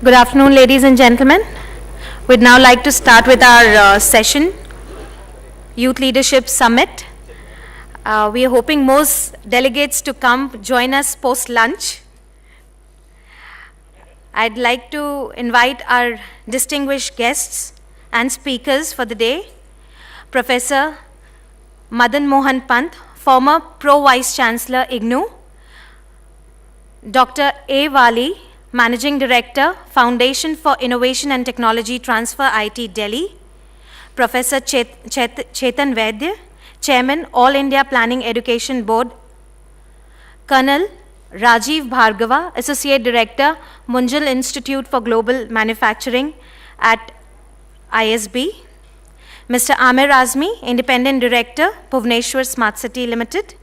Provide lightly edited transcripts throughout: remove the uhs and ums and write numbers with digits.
Good afternoon, ladies and gentlemen. We'd now like to start with our session, Youth Leadership Summit. We are hoping most delegates to come join us post-lunch. I'd like to invite our distinguished guests and speakers for the day, Professor Madan Mohan Pant, former Pro-Vice-Chancellor, IGNOU, Dr. A. Wali, Managing Director, Foundation for Innovation and Technology Transfer, IIT Delhi, Professor Chetan Vaidya, Chairman, All India Planning Education Board, Colonel Rajiv Bhargava, Associate Director, Munjal Institute for Global Manufacturing at ISB, Mr. Aamer, Independent Director, Bhubaneswar Smart City Limited,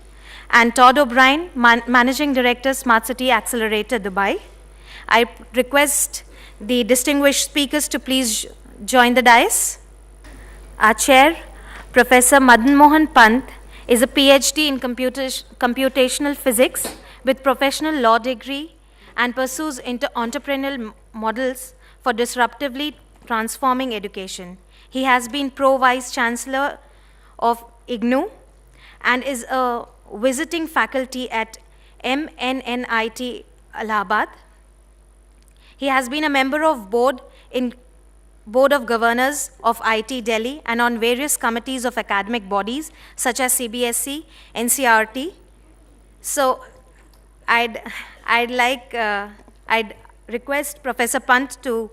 and Todd O'Brien, Managing Director, Smart City Accelerator, Dubai. I request the distinguished speakers to please join the dais. Our chair, Professor Madan Mohan Pant, is a PhD in computational physics with professional law degree and pursues entrepreneurial models for disruptively transforming education. He has been Pro-Vice-Chancellor of IGNOU and is a visiting faculty at MNNIT Allahabad. He has been a member of Board of Governors of IIT Delhi and on various committees of academic bodies such as CBSE, NCERT. So I'd request Professor Pant to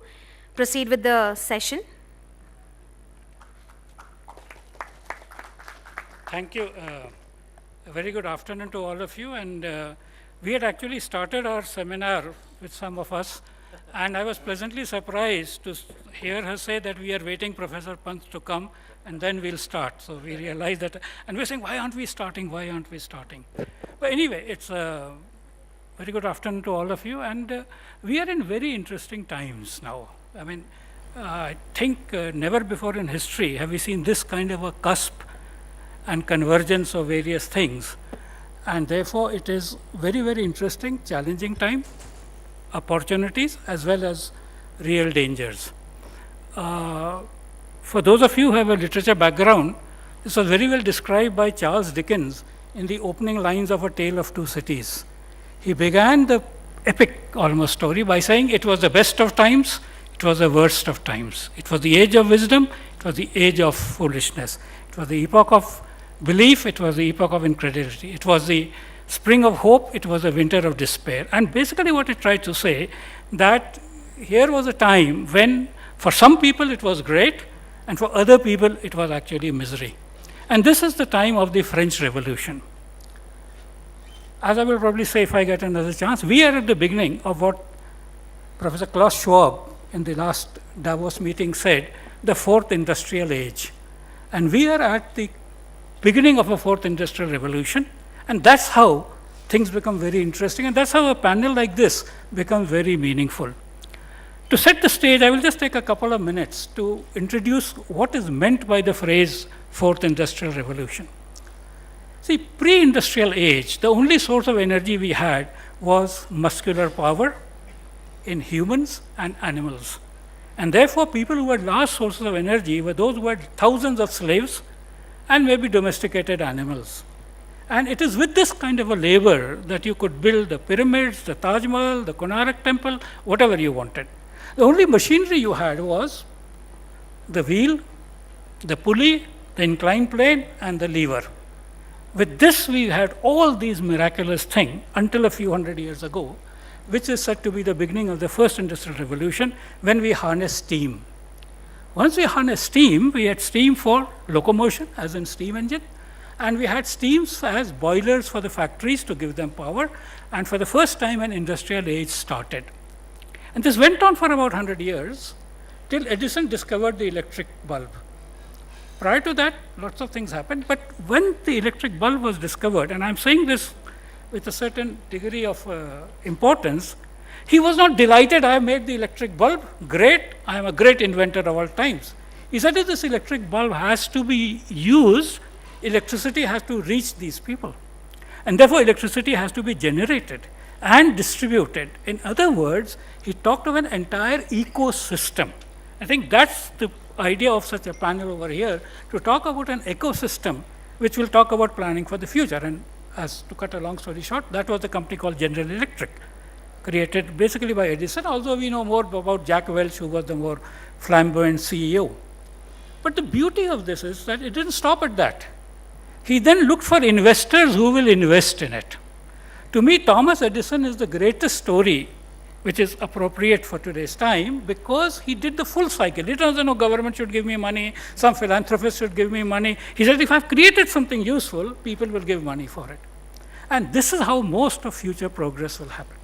proceed with the session. Thank you. A very good afternoon to all of you. And we had actually started our seminar with some of us. And I was pleasantly surprised to hear her say that we are waiting Professor Pant to come and then we'll start. So we realized that, and we're saying, why aren't we starting? Why aren't we starting? But anyway, it's a very good afternoon to all of you. And we are in very interesting times now. I mean, I think never before in history have we seen this kind of a cusp and convergence of various things. And therefore, it is very, very interesting, challenging time. Opportunities as well as real dangers. For those of you who have a literature background, this was very well described by Charles Dickens in the opening lines of A Tale of Two Cities. He began the epic almost story by saying it was the best of times, it was the worst of times. It was the age of wisdom, it was the age of foolishness. It was the epoch of belief, it was the epoch of incredulity. It was the spring of hope, it was a winter of despair. And basically what it tried to say, that here was a time when for some people it was great, and for other people it was actually misery. And this is the time of the French Revolution. As I will probably say if I get another chance, we are at the beginning of what Professor Klaus Schwab in the last Davos meeting said, the fourth industrial age. And we are at the beginning of a fourth industrial revolution. And that's how things become very interesting, and that's how a panel like this becomes very meaningful. To set the stage, I will just take a couple of minutes to introduce what is meant by the phrase Fourth Industrial Revolution. See, pre-industrial age, the only source of energy we had was muscular power in humans and animals. And therefore, people who had large sources of energy were those who had thousands of slaves and maybe domesticated animals. And it is with this kind of a labor that you could build the pyramids, the Taj Mahal, the Konark Temple, whatever you wanted. The only machinery you had was the wheel, the pulley, the inclined plane, and the lever. With this, we had all these miraculous things until a few hundred years ago, which is said to be the beginning of the first industrial revolution, when we harnessed steam. Once we harnessed steam, we had steam for locomotion, as in steam engine. And we had steams as boilers for the factories to give them power. And for the first time, an industrial age started. And this went on for about 100 years till Edison discovered the electric bulb. Prior to that, lots of things happened. But when the electric bulb was discovered, and I'm saying this with a certain degree of importance, he was not delighted, I have made the electric bulb, great, I am a great inventor of all times. He said, if this electric bulb has to be used, electricity has to reach these people. And therefore, electricity has to be generated. and distributed. In other words, he talked of an entire ecosystem. I think that's the idea of such a panel over here, to talk about an ecosystem which will talk about planning for the future. And as to cut a long story short, that was a company called General Electric, created basically by Edison, although we know more about Jack Welch, who was the more flamboyant CEO. But the beauty of this is that it didn't stop at that. He then looked for investors who will invest in it. To me, Thomas Edison is the greatest story which is appropriate for today's time, because he did the full cycle. He doesn't know government should give me money, some philanthropist should give me money. He said, if I've created something useful, people will give money for it. And this is how most of future progress will happen.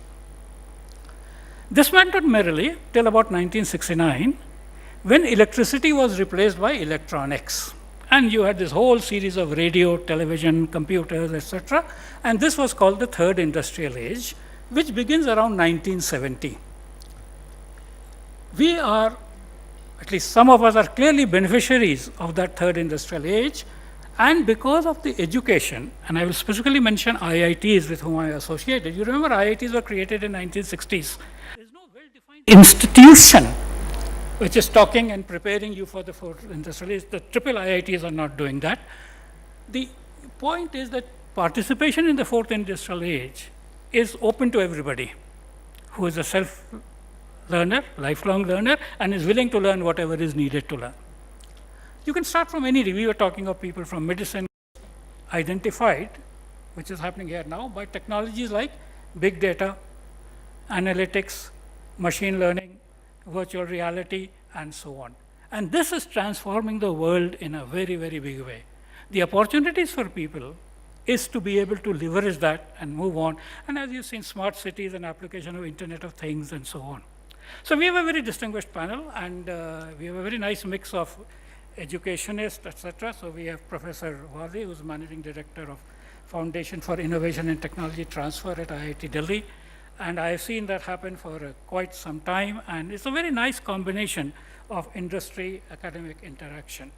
This went on merrily till about 1969, when electricity was replaced by electronics. And you had this whole series of radio, television, computers, etc. And this was called the Third Industrial Age, which begins around 1970. We are, at least some of us are clearly beneficiaries of that Third Industrial Age, and because of the education, and I will specifically mention IITs with whom I associated. You remember IITs were created in 1960s. There is no well-defined institution which is talking and preparing you for the Fourth Industrial Age. The triple IITs are not doing that. The point is that participation in the Fourth Industrial Age is open to everybody who is a self-learner, lifelong learner, and is willing to learn whatever is needed to learn. You can start from any. We were talking of people from medicine identified, which is happening here now, by technologies like big data, analytics, machine learning, virtual reality, and so on. And this is transforming the world in a very, very big way. The opportunities for people is to be able to leverage that and move on. And as you've seen, smart cities and application of Internet of Things and so on. So we have a very distinguished panel, and we have a very nice mix of educationists, etc. So we have Professor Wali, who's Managing Director of Foundation for Innovation and Technology Transfer at IIT Delhi. And I have seen that happen for quite some time, and it's a very nice combination of industry-academic interaction.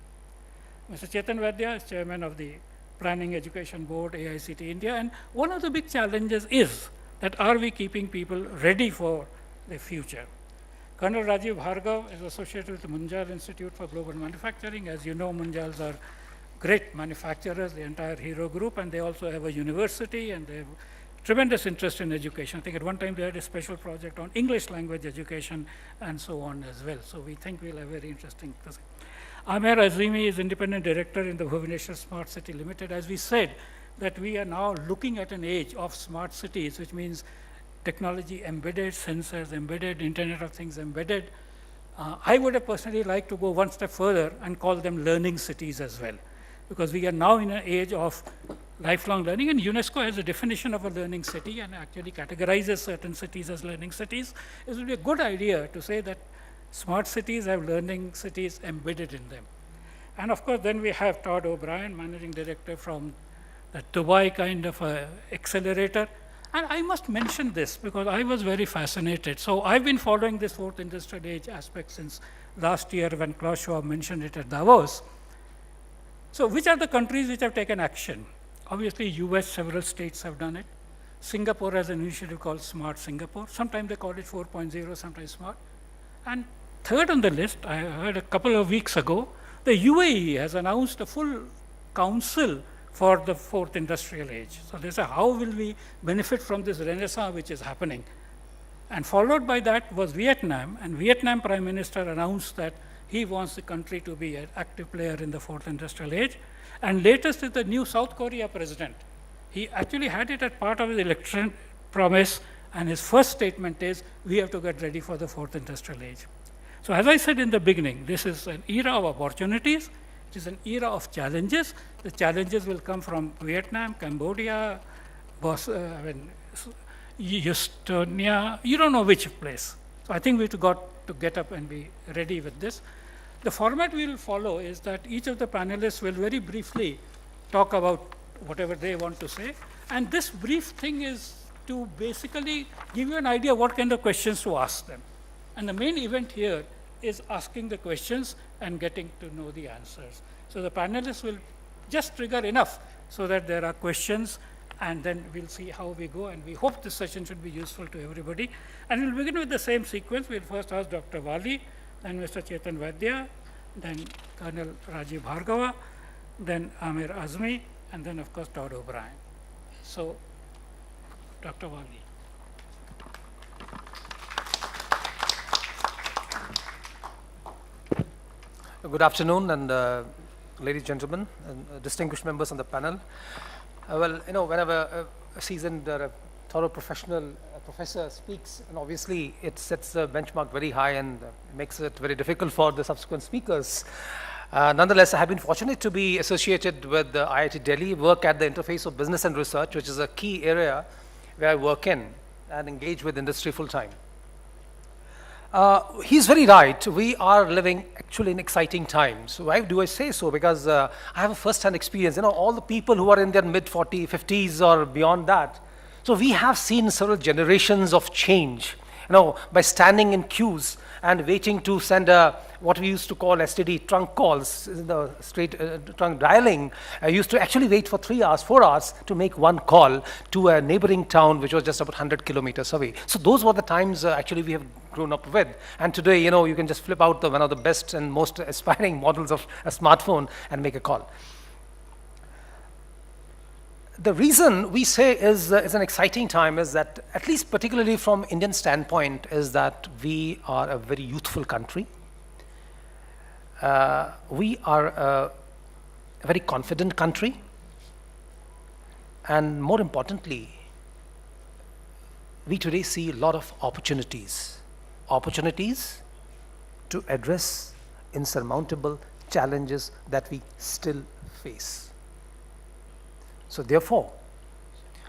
Mr. Chetan Vaidya is Chairman of the Planning Education Board, AICTE India, and one of the big challenges is that are we keeping people ready for the future? Colonel Rajiv Bhargava is associated with the Munjal Institute for Global Manufacturing. As you know, Munjals are great manufacturers, the entire Hero Group, and they also have a university, and they have tremendous interest in education. I think at one time they had a special project on English language education and so on as well. So we think we'll have very interesting. Aamer Azeemi is independent director in the Bhubaneswar Smart City Limited. As we said, that we are now looking at an age of smart cities, which means technology embedded, sensors embedded, Internet of Things embedded. I would have personally liked to go one step further and call them learning cities as well, because we are now in an age of lifelong learning, and UNESCO has a definition of a learning city and actually categorizes certain cities as learning cities. It would be a good idea to say that smart cities have learning cities embedded in them. And of course, then we have Todd O'Brien, Managing Director from the Dubai kind of Accelerator. And I must mention this because I was very fascinated. So I've been following this Fourth Industrial Age aspect since last year when Klaus Schwab mentioned it at Davos. So which are the countries which have taken action? Obviously, US, several states have done it. Singapore has an initiative called Smart Singapore. Sometimes they call it 4.0, sometimes Smart. And third on the list, I heard a couple of weeks ago, the UAE has announced a full council for the Fourth Industrial Age. So they say, how will we benefit from this renaissance which is happening? And followed by that was Vietnam, and Vietnam Prime Minister announced that he wants the country to be an active player in the Fourth Industrial Age. And latest is the new South Korea president. He actually had it as part of his election promise, and his first statement is, we have to get ready for the Fourth Industrial Age. So as I said in the beginning, this is an era of opportunities. It is an era of challenges. The challenges will come from Vietnam, Cambodia, Estonia, you don't know which place. So I think we've got to get up and be ready with this. The format we will follow is that each of the panelists will very briefly talk about whatever they want to say. And this brief thing is to basically give you an idea what kind of questions to ask them. And the main event here is asking the questions and getting to know the answers. So the panelists will just trigger enough so that there are questions and then we'll see how we go, and we hope this session should be useful to everybody. And we'll begin with the same sequence. We'll first ask Dr. Wali, then Mr. Chetan Vaidya, then Colonel Rajiv Bhargava, then Aamer Azeemi, and then of course Todd O'Brien. So, Dr. Wali. Good afternoon, and ladies and gentlemen, and distinguished members on the panel. Well, you know, whenever a seasoned, thorough professional professor speaks, and obviously it sets the benchmark very high and makes it very difficult for the subsequent speakers. Nonetheless, I have been fortunate to be associated with the IIT Delhi, work at the interface of business and research, which is a key area where I work in and engage with industry full time. He's very right. We are living actually in exciting times. Why do I say so? Because I have a first-hand experience. You know, all the people who are in their mid-40s, 50s or beyond that. So we have seen several generations of change, you know, by standing in queues and waiting to send what we used to call STD trunk calls, the straight trunk dialing. I used to actually wait for 3 hours, 4 hours to make one call to a neighboring town, which was just about 100 kilometers away. So those were the times actually we have grown up with. And today, you know, you can just flip out one of the best and most aspiring models of a smartphone and make a call. The reason we say is an exciting time is that, at least particularly from Indian standpoint, is that we are a very youthful country. We are a very confident country. And more importantly, we today see a lot of opportunities. Opportunities to address insurmountable challenges that we still face. So therefore,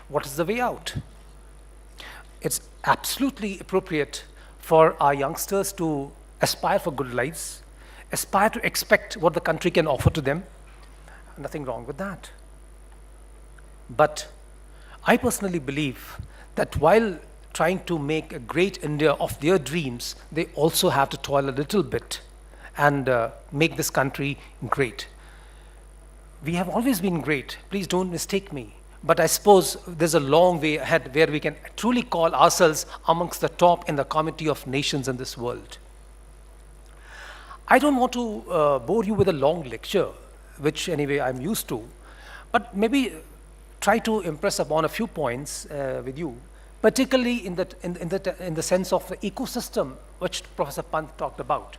what is the way out? It's absolutely appropriate for our youngsters to aspire for good lives, aspire to expect what the country can offer to them. Nothing wrong with that. But I personally believe that while trying to make a great India of their dreams, they also have to toil a little bit and make this country great. We have always been great, please don't mistake me, but I suppose there's a long way ahead where we can truly call ourselves amongst the top in the committee of nations in this world. I don't want to bore you with a long lecture, which anyway I'm used to, but maybe try to impress upon a few points with you, particularly in the sense of the ecosystem which Professor Pant talked about.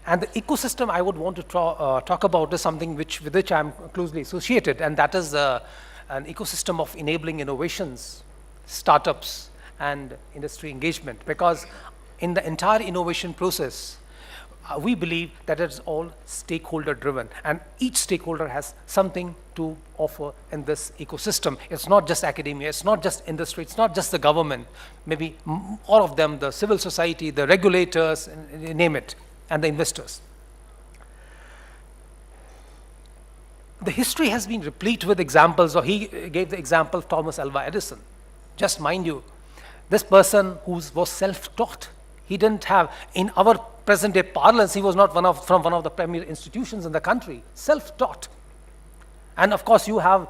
And the ecosystem I would want to talk about is something with which I'm closely associated, and that is an ecosystem of enabling innovations, startups, and industry engagement. Because in the entire innovation process, we believe that it's all stakeholder driven, and each stakeholder has something to offer in this ecosystem. It's not just academia, it's not just industry, it's not just the government, maybe all of them, the civil society, the regulators, name it, and the investors. The history has been replete with examples, or he gave the example of Thomas Alva Edison. Just mind you, this person who was self-taught, he didn't have, in our present day parlance, he was not from one of the premier institutions in the country, self-taught. And of course you have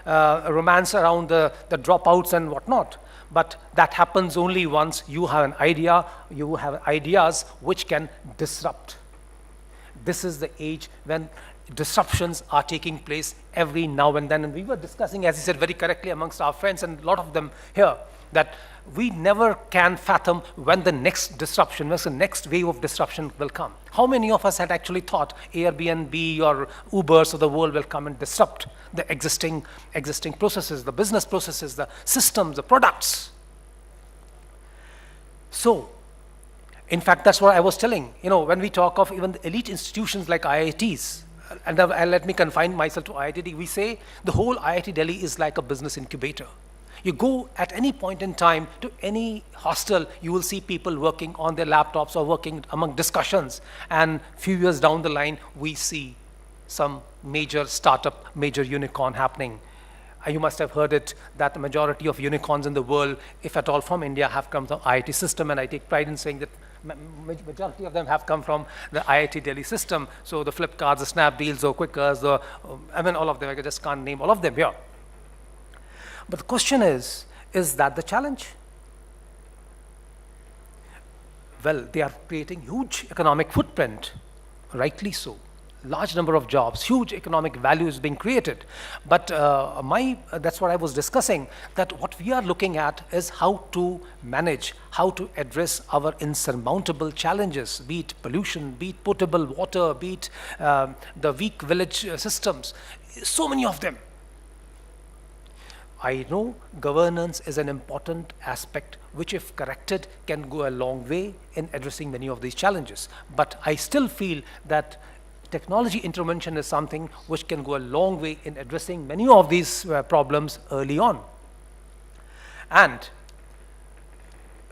a romance around the dropouts and whatnot. But that happens only once you have an idea, you have ideas which can disrupt. This is the age when disruptions are taking place every now and then. And we were discussing, as he said very correctly amongst our friends and a lot of them here, that we never can fathom when the next disruption, when the next wave of disruption will come. How many of us had actually thought Airbnb or Ubers of the world will come and disrupt the existing processes, the business processes, the systems, the products? So, in fact, that's what I was telling. You know, when we talk of even the elite institutions like IITs, and let me confine myself to IIT, we say the whole IIT Delhi is like a business incubator. You go at any point in time to any hostel, you will see people working on their laptops or working among discussions. And few years down the line, we see some major startup, major unicorn happening. You must have heard it, that the majority of unicorns in the world, if at all from India, have come from the IIT system. And I take pride in saying that majority of them have come from the IIT Delhi system. So the Flipkarts, the Snapdeals, the Quickers, I mean all of them, I just can't name all of them here. But the question is that the challenge? Well, they are creating huge economic footprint, rightly so. Large number of jobs, huge economic value is being created. But that's what I was discussing, that what we are looking at is how to manage, how to address our insurmountable challenges, be it pollution, be it potable water, be it the weak village systems, so many of them. I know governance is an important aspect which, if corrected, can go a long way in addressing many of these challenges. But I still feel that technology intervention is something which can go a long way in addressing many of these problems early on. And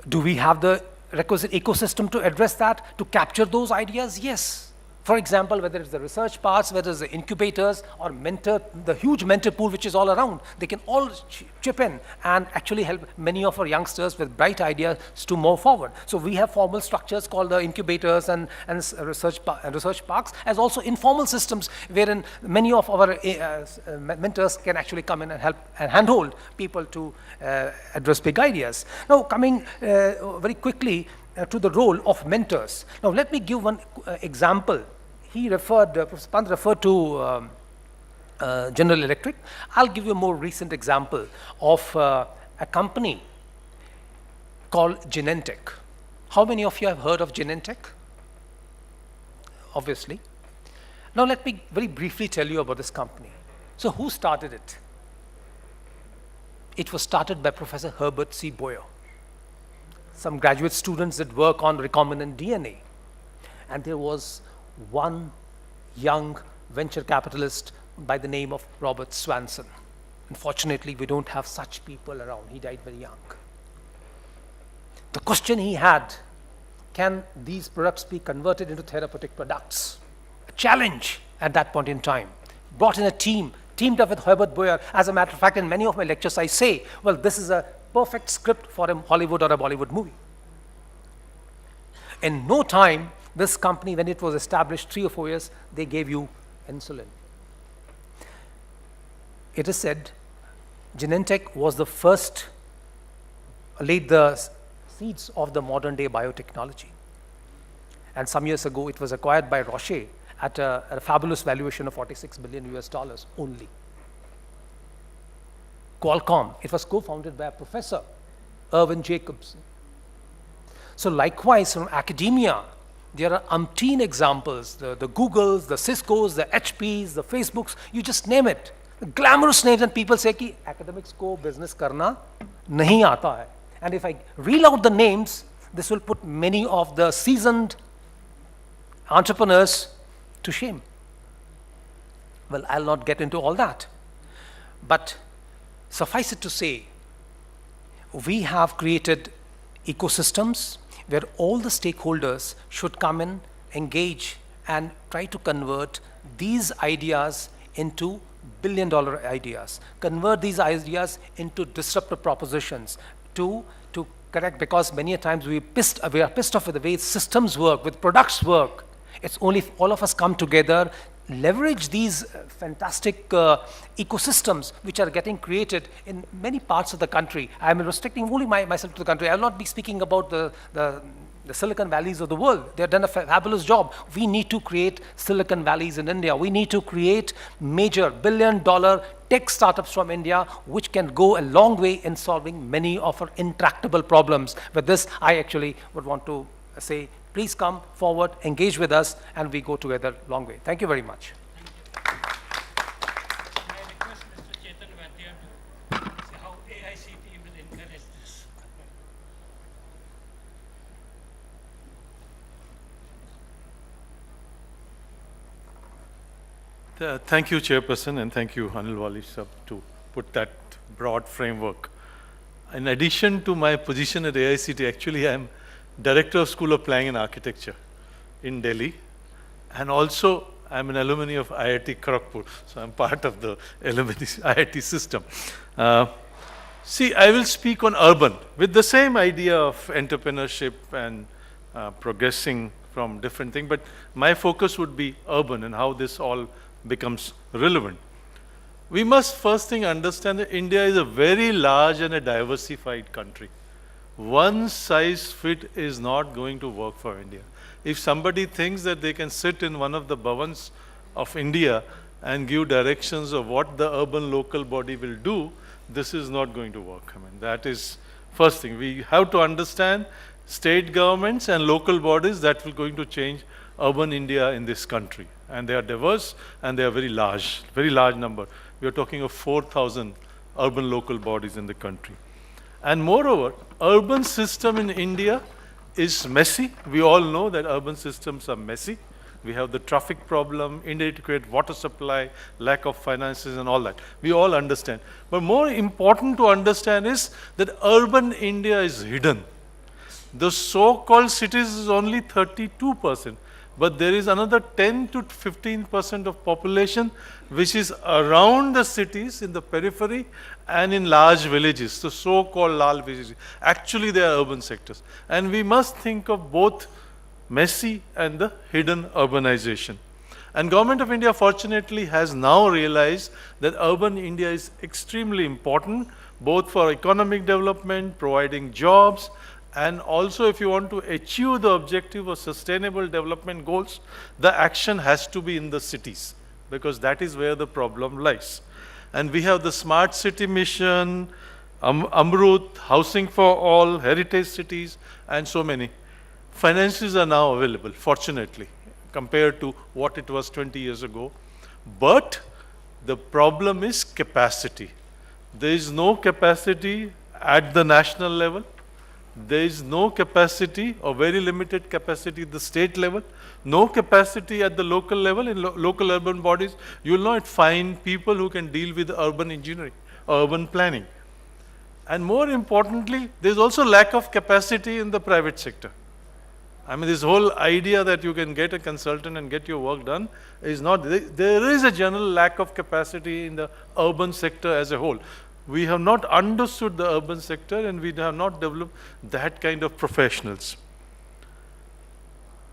do we have the requisite ecosystem to address that, to capture those ideas? Yes. For example, whether it's the research parts, whether it's the incubators or mentor, the huge mentor pool which is all around, they can all chip in and actually help many of our youngsters with bright ideas to move forward. So we have formal structures called the incubators and research parks, as also informal systems wherein many of our mentors can actually come in and help and handhold people to address big ideas. Now, coming very quickly to the role of mentors. Now, let me give one example. He referred, Professor Pant referred to General Electric. I'll give you a more recent example of a company called Genentech. How many of you have heard of Genentech? Obviously. Now, let me very briefly tell you about this company. So, who started it? It was started by Professor Herbert C. Boyer. Some graduate students did work on recombinant DNA. And there was one young venture capitalist by the name of Robert Swanson. Unfortunately, we don't have such people around. He died very young. The question he had, can these products be converted into therapeutic products? A challenge at that point in time. Brought in a team, teamed up with Herbert Boyer. As a matter of fact, in many of my lectures, I say, well, this is a perfect script for a Hollywood or a Bollywood movie. In no time, this company, when it was established 3 or 4 years, they gave you insulin. It is said Genentech was the first, laid the seeds of the modern day biotechnology. And some years ago, it was acquired by Roche at a fabulous valuation of $46 billion only. Qualcomm, it was co-founded by a professor, Irvin Jacobson. So likewise, from academia, there are umpteen examples, the Googles, the Ciscos, the HPs, the Facebooks, you just name it. The glamorous names, and people say ki academics ko business karna nahi aata hai. And if I reel out the names, this will put many of the seasoned entrepreneurs to shame. Well, I'll not get into all that. But suffice it to say, we have created ecosystems where all the stakeholders should come in, engage, and try to convert these ideas into billion-dollar ideas, convert these ideas into disruptive propositions to correct, because many a times we are pissed off with the way systems work, with products work. It's only if all of us come together, leverage these fantastic ecosystems which are getting created in many parts of the country. I'm restricting only myself to the country. I will not be speaking about the Silicon Valleys of the world. They've done a fabulous job. We need to create Silicon Valleys in India. We need to create major billion-dollar tech startups from India which can go a long way in solving many of our intractable problems. With this, I actually would want to say, please come forward, engage with us, and we go together a long way. Thank you very much. May I request Mr. Chetan Vaidya to say how AICTE will encourage this? Thank you, Chairperson, and thank you, Anil Wali sir, to put that broad framework. In addition to my position at AICTE, actually I am Director of School of Planning and Architecture in Delhi, and also I'm an alumni of IIT Kharagpur, so I'm part of the alumni IIT system. See, I will speak on urban with the same idea of entrepreneurship and progressing from different things, but my focus would be urban and how this all becomes relevant. We must first thing understand that India is a very large and a diversified country. One size fit is not going to work for India. If somebody thinks that they can sit in one of the bhavans of India and give directions of what the urban local body will do, this is not going to work. I mean, that is first thing. We have to understand state governments and local bodies that will going to change urban India in this country. And they are diverse and they are very large number. We are talking of 4,000 urban local bodies in the country. And moreover, urban system in India is messy. We all know that urban systems are messy. We have the traffic problem, inadequate water supply, lack of finances and all that. We all understand. But more important to understand is that urban India is hidden. The so-called cities is only 32%. But there is another 10 to 15% of population which is around the cities, in the periphery and in large villages, the so-called large villages. Actually, they are urban sectors. And we must think of both messy and the hidden urbanization. And Government of India fortunately has now realized that urban India is extremely important, both for economic development, providing jobs, and also if you want to achieve the objective of sustainable development goals, the action has to be in the cities, because that is where the problem lies. And we have the Smart City Mission, Amrut, Housing for All, Heritage Cities, and so many. Finances are now available, fortunately, compared to what it was 20 years ago. But the problem is capacity. There is no capacity at the national level. There is no capacity or very limited capacity at the state level, no capacity at the local level. In local urban bodies, you will not find people who can deal with urban engineering or urban planning. And more importantly, there is also lack of capacity in the private sector. I mean, this whole idea that you can get a consultant and get your work done is not, there is a general lack of capacity in the urban sector as a whole. We have not understood the urban sector and we have not developed that kind of professionals.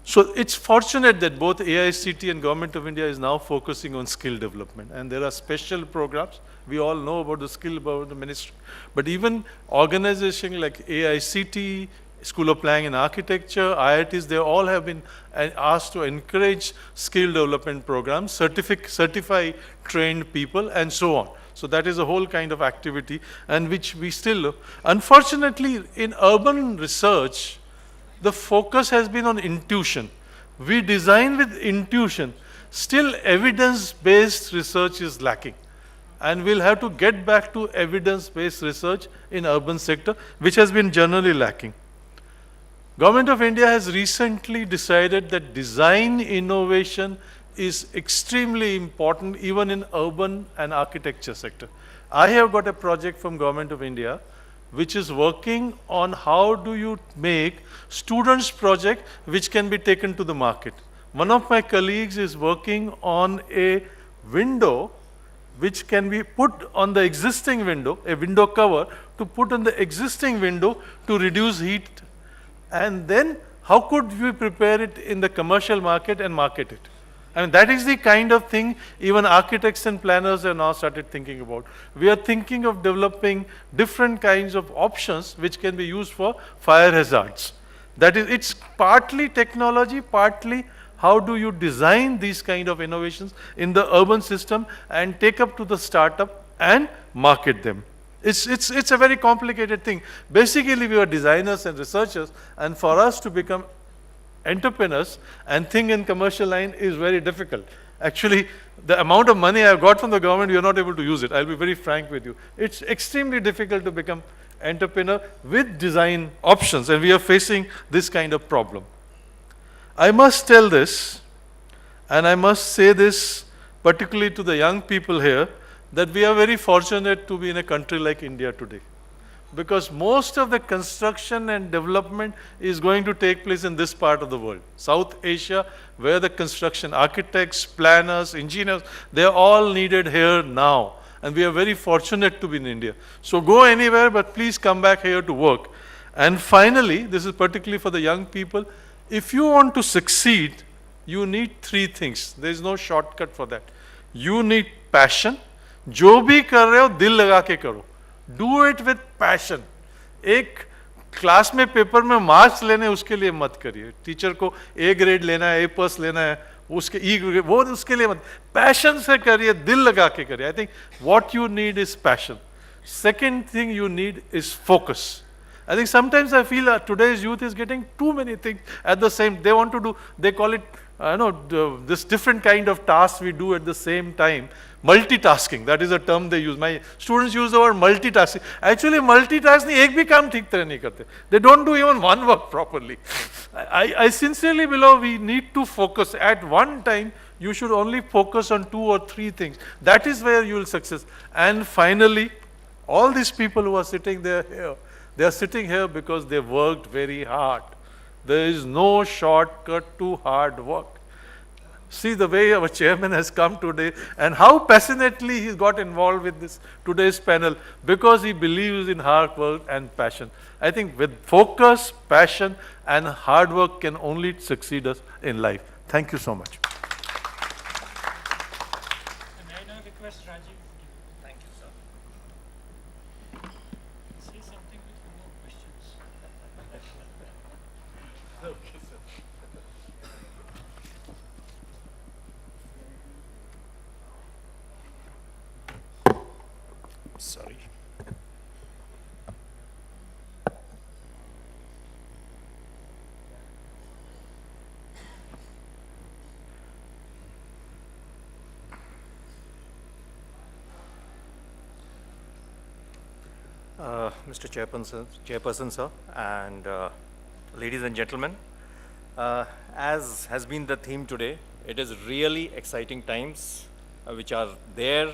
So it's fortunate that both AICTE and Government of India is now focusing on skill development, and there are special programs. We all know about the skill about the ministry, but even organizations like AICTE, School of Planning and Architecture, IITs, they all have been asked to encourage skill development programs, certify trained people, and so on. So that is a whole kind of activity, and which we still, unfortunately, in urban research, the focus has been on intuition. We design with intuition. Still, evidence-based research is lacking. And we'll have to get back to evidence-based research in urban sector, which has been generally lacking. Government of India has recently decided that design innovation is extremely important even in urban and architecture sector. I have got a project from Government of India which is working on how do you make students' project which can be taken to the market. One of my colleagues is working on a window which can be put on the existing window, a window cover to put on the existing window to reduce heat. And then how could we prepare it in the commercial market and market it? I mean, that is the kind of thing even architects and planners have now started thinking about. We are thinking of developing different kinds of options which can be used for fire hazards. That is, it's partly technology, partly how do you design these kind of innovations in the urban system and take up to the startup and market them. It's a very complicated thing. Basically, we are designers and researchers, and for us to become entrepreneurs and think in commercial line is very difficult. Actually, the amount of money I've got from the government, we are not able to use it. I'll be very frank with you. It's extremely difficult to become entrepreneur with design options, and we are facing this kind of problem. I must tell this, and I must say this particularly to the young people here, that we are very fortunate to be in a country like India today. Because most of the construction and development is going to take place in this part of the world. South Asia, where the construction architects, planners, engineers, they are all needed here now. And we are very fortunate to be in India. So go anywhere, but please come back here to work. And finally, this is particularly for the young people, if you want to succeed, you need three things. There is no shortcut for that. You need passion, जो भी कर रहे हो दिल लगा के करो, do it with passion. एक क्लास में पेपर में मार्क्स लेने उसके लिए मत करिए, टीचर को ए ग्रेड लेना है, A+ लेना है, उसके ई ग्रेड, वो उसके लिए मत, पैशन से करिए, दिल लगा के करिए। I think what you need is passion. Second thing you need is focus. I think sometimes I feel today's youth is getting too many things at the same. They want to do. They call it, this different kind of tasks we do at the same time. Multitasking. That is a term they use. My students use the word multitasking. Actually, multitasking एक भी काम ठीक तरह नहीं करते. They don't do even one work properly. I sincerely believe we need to focus at one time. You should only focus on 2 or 3 things. That is where you will success. And finally, all these people who are sitting there here, they are sitting here because they worked very hard. There is no shortcut to hard work. See the way our chairman has come today and how passionately he got involved with this today's panel, because he believes in hard work and passion. I think with focus, passion and hard work can only succeed us in life. Thank you so much. May I now request Rajiv? Thank you, sir. Say something with more questions. Okay, sir. Sorry. Mr. Chairperson, sir, and ladies and gentlemen, as has been the theme today, it is really exciting times which are there,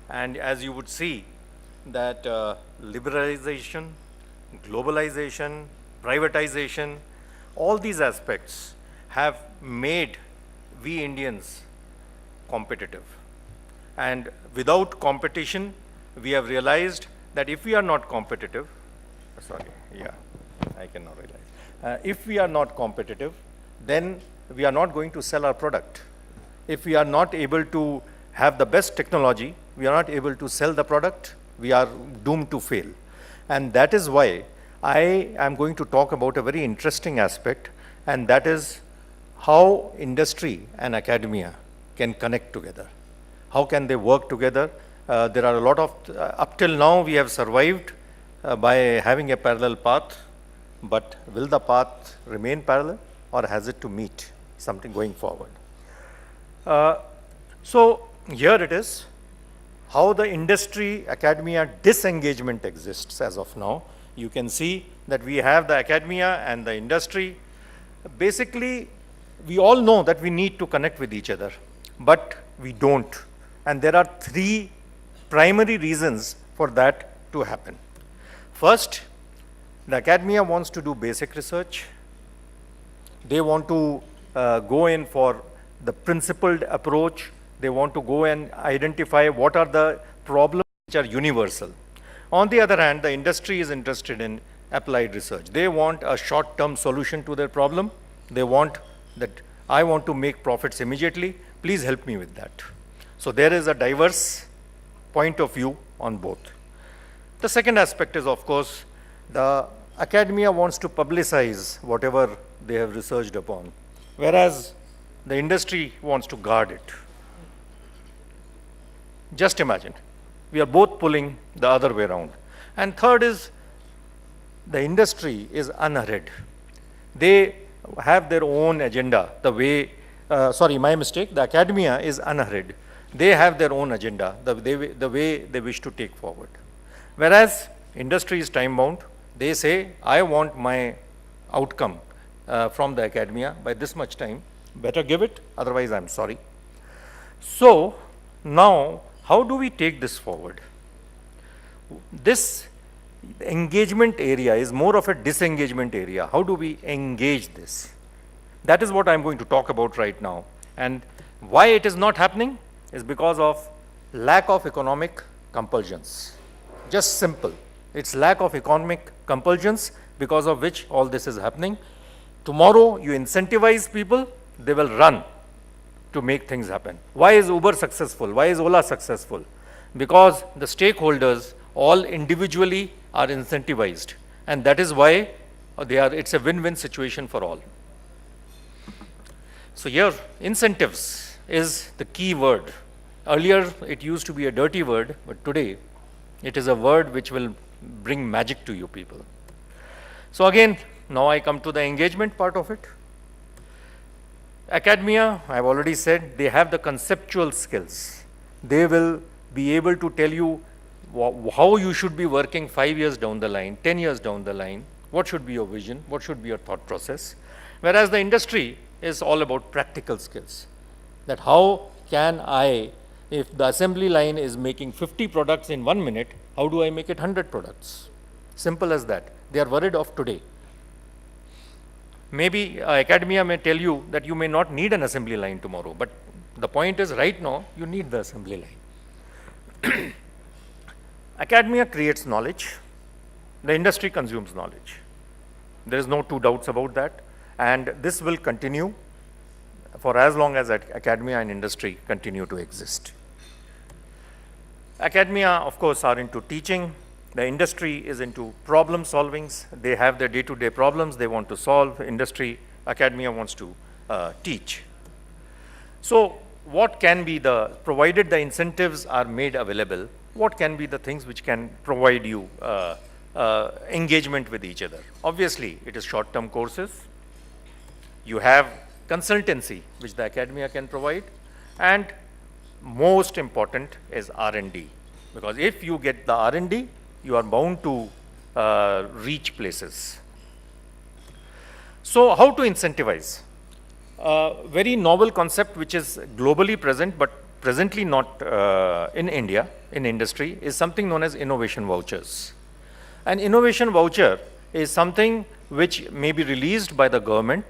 and as you would see that liberalization, globalization, privatization, all these aspects have made we Indians competitive. And without competition, we have realized that if we are not competitive, if we are not competitive, then we are not going to sell our product. If we are not able to have the best technology, we are not able to sell the product, we are doomed to fail. And that is why I am going to talk about a very interesting aspect, and that is how industry and academia can connect together. How can they work together? There are a lot of, up till now we have survived by having a parallel path, but will the path remain parallel or has it to meet something going forward? So here it is, how the industry academia disengagement exists as of now. You can see that we have the academia and the industry. Basically, we all know that we need to connect with each other, but we don't. And there are 3 primary reasons for that to happen. First, the academia wants to do basic research. They want to go in for the principled approach. They want to go and identify what are the problems which are universal. On the other hand, the industry is interested in applied research. They want a short-term solution to their problem. They want that, I want to make profits immediately. Please help me with that. So there is a diverse point of view on both. The second aspect is, of course, the academia wants to publicize whatever they have researched upon, whereas the industry wants to guard it. Just imagine, we are both pulling the other way around. And third is, the industry is unhurried. They have their own agenda, the way, sorry, my mistake, the academia is unhurried. They have their own agenda, the way they wish to take forward. Whereas industry is time bound. They say, I want my outcome from the academia by this much time. Better give it, otherwise I'm sorry. So now, how do we take this forward? This engagement area is more of a disengagement area. How do we engage this? That is what I'm going to talk about right now. And why it is not happening is because of lack of economic compulsions. Just simple. It's lack of economic compulsions because of which all this is happening. Tomorrow you incentivize people, they will run to make things happen. Why is Uber successful? Why is Ola successful? because the stakeholders all individually are incentivized, and that is why it's a win-win situation for all. So here, incentives is the key word. Earlier, it used to be a dirty word, but today, it is a word which will bring magic to you people. So again, now I come to the engagement part of it. Academia, I've already said, they have the conceptual skills. They will be able to tell you how you should be working 5 years down the line, 10 years down the line, what should be your vision, what should be your thought process. Whereas the industry is all about practical skills. That how can I, if the assembly line is making 50 products in 1 minute, how do I make it 100 products? Simple as that. They are worried of today. Maybe academia may tell you that you may not need an assembly line tomorrow, but the point is right now you need the assembly line. Academia creates knowledge, the industry consumes knowledge. There is no two doubts about that, and this will continue for as long as academia and industry continue to exist. Academia, of course, are into teaching. The industry is into problem solvings. They have their day-to-day problems they want to solve. Industry, academia wants to teach. So what can be provided the incentives are made available, what can be the things which can provide you engagement with each other? Obviously, it is short-term courses. You have consultancy, which the academia can provide, and most important is R&D, because if you get the R&D, you are bound to reach places. So how to incentivize? Very novel concept which is globally present but presently not in India, in industry, is something known as innovation vouchers. An innovation voucher is something which may be released by the government.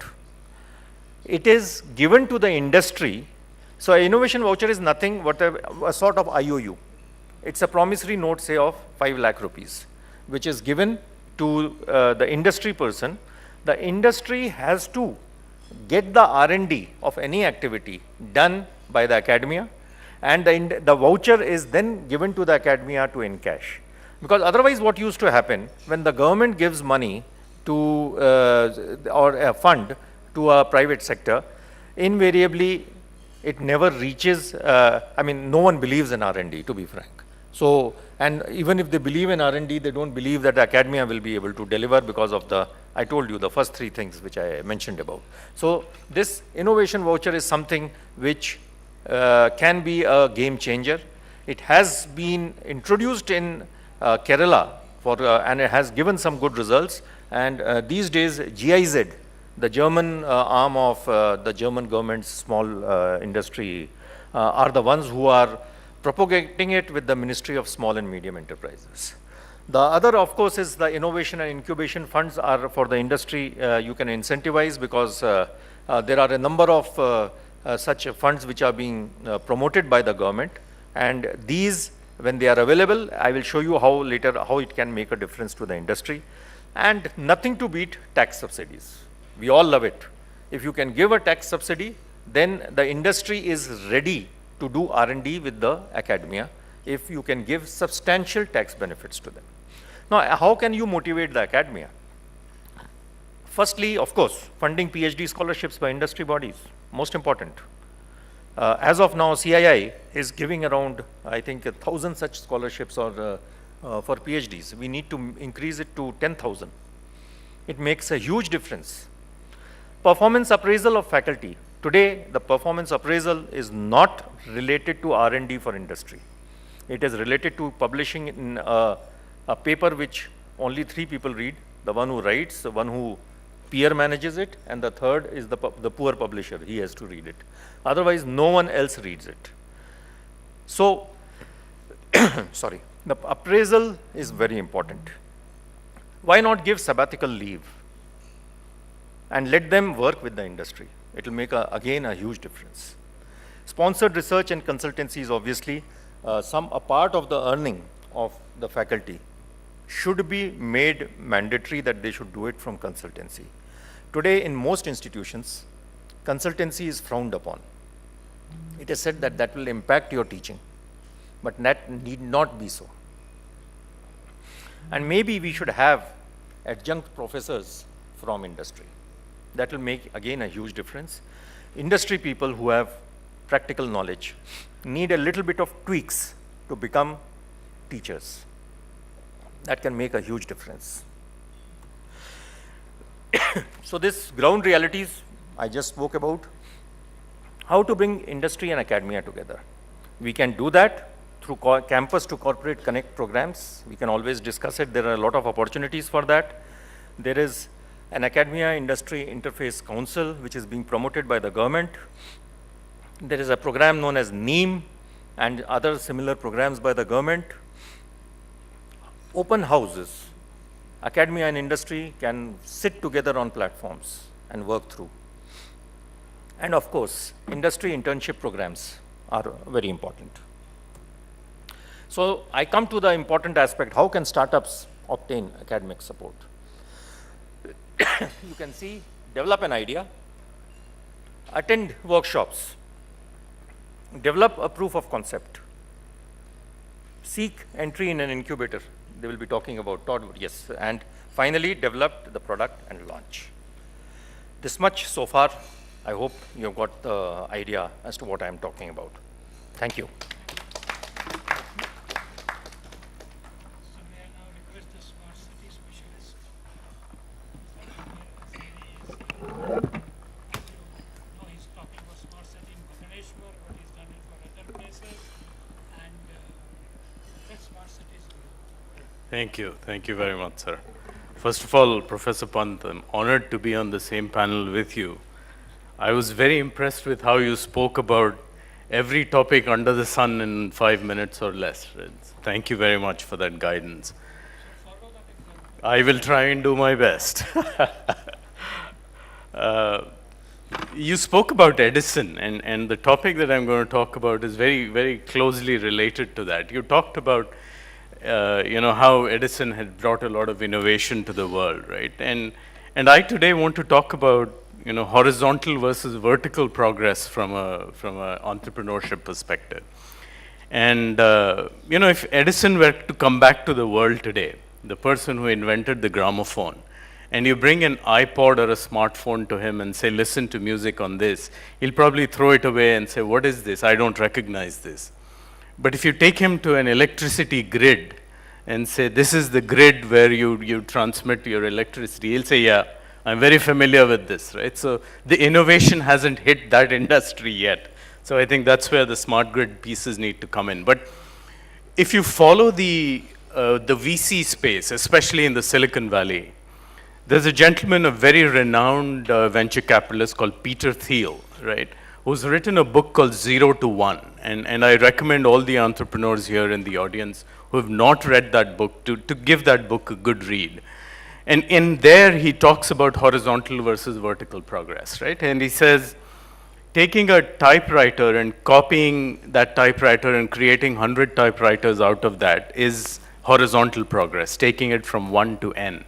It is given to the industry. So an innovation voucher is nothing but a sort of IOU. It's a promissory note, say, of 5 lakh rupees, which is given to the industry person. The industry has to get the R&D of any activity done by the academia, and the voucher is then given to the academia to encash. Because otherwise what used to happen, when the government gives money to, or a fund to a private sector, invariably it never reaches, I mean, no one believes in R&D, to be frank. So, and even if they believe in R&D, they don't believe that the academia will be able to deliver because of I told you, the first 3 things which I mentioned about. So this innovation voucher is something which can be a game changer. It has been introduced in Kerala and it has given some good results. And these days, GIZ, the German arm of the German government's small industry, are the ones who are propagating it with the Ministry of Small and Medium Enterprises. The other, of course, is the innovation and incubation funds are for the industry. You can incentivize because there are a number of such funds which are being promoted by the government. And these, when they are available, I will show you how later how it can make a difference to the industry. And nothing to beat tax subsidies. We all love it. If you can give a tax subsidy, then the industry is ready to do R&D with the academia if you can give substantial tax benefits to them. Now, how can you motivate the academia? Firstly, of course, funding PhD scholarships by industry bodies, most important. As of now, CII is giving around, I think, 1,000 such scholarships for PhDs. We need to increase it to 10,000. It makes a huge difference. Performance appraisal of faculty. Today, the performance appraisal is not related to R&D for industry. It is related to publishing in a paper which only 3 people read, the one who writes, the one who peer manages it, and the third is the poor publisher. He has to read it. Otherwise, no one else reads it. So, sorry, the appraisal is very important. Why not give sabbatical leave and let them work with the industry? It will make, again, a huge difference. Sponsored research and consultancy is obviously a part of the earning of the faculty should be made mandatory that they should do it from consultancy. Today, in most institutions, consultancy is frowned upon. It is said that that will impact your teaching. but that need not be so. And maybe we should have adjunct professors from industry. That will make, again, a huge difference. Industry people who have practical knowledge need a little bit of tweaks to become teachers. That can make a huge difference. So this ground realities I just spoke about, how to bring industry and academia together. We can do that through campus to corporate connect programs. We can always discuss it. There are a lot of opportunities for that. There is an academia industry interface council which is being promoted by the government. There is a program known as NEEM and other similar programs by the government. Open houses. Academia and industry can sit together on platforms and work through. And of course, industry internship programs are very important. So I come to the important aspect, how can startups obtain academic support? You can see, develop an idea, attend workshops, develop a proof of concept, seek entry in an incubator. They will be talking about Todd, yes, and finally develop the product and launch. This much so far. I hope you've got the idea as to what I'm talking about. Thank you. So may I now request the smart city specialist. No, he's talking about smart city in Bhubaneswar, but he's done it for other places, and let smart cities grow. Thank you very much, sir. First of all, Professor Pant, I'm honored to be on the same panel with you. I was very impressed with how you spoke about every topic under the sun in 5 minutes or less. Thank you very much for that guidance. I will try and do my best. You spoke about Edison, and the topic that I'm going to talk about is very, very closely related to that. You talked about how Edison had brought a lot of innovation to the world, right? And I today want to talk about horizontal versus vertical progress from a entrepreneurship perspective. And if Edison were to come back to the world today, the person who invented the gramophone, and you bring an iPod or a smartphone to him and say, listen to music on this, he'll probably throw it away and say, what is this? I don't recognize this. But if you take him to an electricity grid and say, this is the grid where you transmit your electricity, he'll say, yeah, I'm very familiar with this, right? So the innovation hasn't hit that industry yet. So I think that's where the smart grid pieces need to come in. But if you follow the VC space, especially in the Silicon Valley, there's a gentleman, a very renowned venture capitalist called Peter Thiel, right, who's written a book called 0 to 1. And I recommend all the entrepreneurs here in the audience who have not read that book to give that book a good read. And in there, he talks about horizontal versus vertical progress, right? And he says, taking a typewriter and copying that typewriter and creating 100 typewriters out of that is horizontal progress, taking it from 1 to n.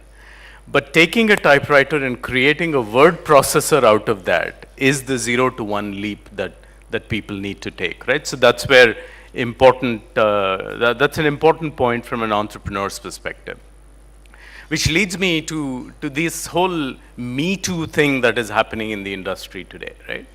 But taking a typewriter and creating a word processor out of that is the 0 to 1 leap that people need to take, right? So that's where that's an important point from an entrepreneur's perspective. Which leads me to this whole Me Too thing that is happening in the industry today, right?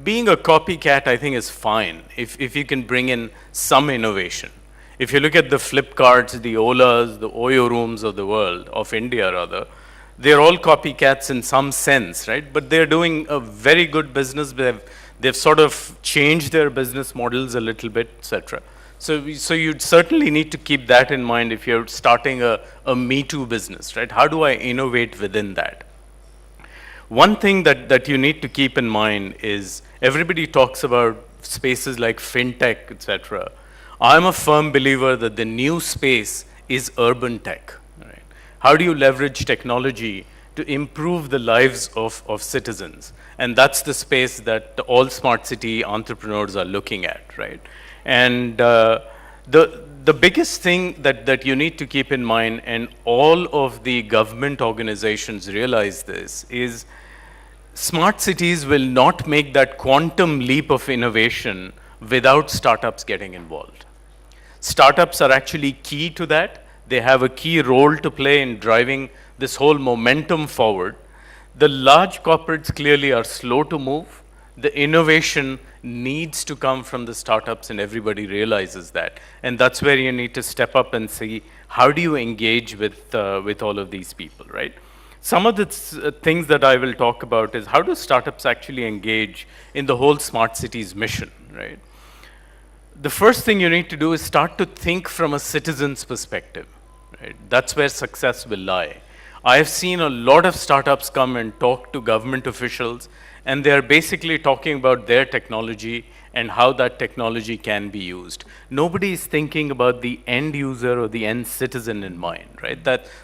Being a copycat, I think, is fine if you can bring in some innovation. If you look at the Flipkarts, the Olas, the Oyo Rooms of the world, of India rather, they're all copycats in some sense, right? But they're doing a very good business. They've sort of changed their business models a little bit, etc. So you'd certainly need to keep that in mind if you're starting a Me Too business, right? How do I innovate within that? One thing that you need to keep in mind is everybody talks about spaces like fintech, etc. I'm a firm believer that the new space is urban tech. Right? How do you leverage technology to improve the lives of citizens? And that's the space that all smart city entrepreneurs are looking at, right? And the biggest thing that you need to keep in mind, and all of the government organizations realize this, is smart cities will not make that quantum leap of innovation without startups getting involved. Startups are actually key to that. They have a key role to play in driving this whole momentum forward. The large corporates clearly are slow to move. The innovation needs to come from the startups, and everybody realizes that. And that's where you need to step up and see, how do you engage with all of these people, right? Some of the things that I will talk about is, how do startups actually engage in the whole smart cities mission, right? The first thing you need to do is start to think from a citizen's perspective, right? That's where success will lie. I have seen a lot of startups come and talk to government officials, and they're basically talking about their technology and how that technology can be used. Nobody is thinking about the end user or the end citizen in mind, right?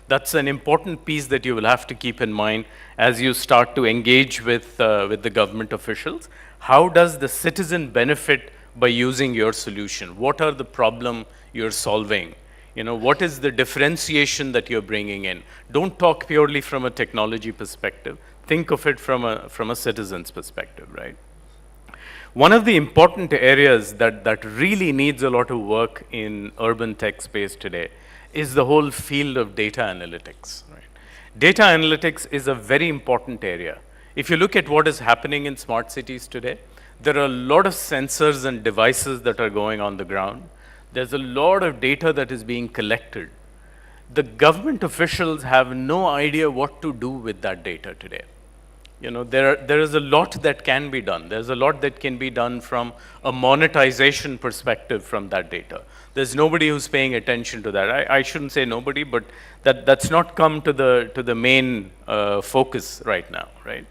That's an important piece that you will have to keep in mind as you start to engage with the government officials. How does the citizen benefit by using your solution? What are the problem you're solving? You know, what is the differentiation that you're bringing in? Don't talk purely from a technology perspective. Think of it from a citizen's perspective, right? One of the important areas that really needs a lot of work in urban tech space today is the whole field of data analytics, right? Data analytics is a very important area. If you look at what is happening in smart cities today, there are a lot of sensors and devices that are going on the ground. There's a lot of data that is being collected. The government officials have no idea what to do with that data today. You know, there is a lot that can be done. There's a lot that can be done from a monetization perspective from that data. There's nobody who's paying attention to that. I shouldn't say nobody, but that's not come to the main focus right now, right?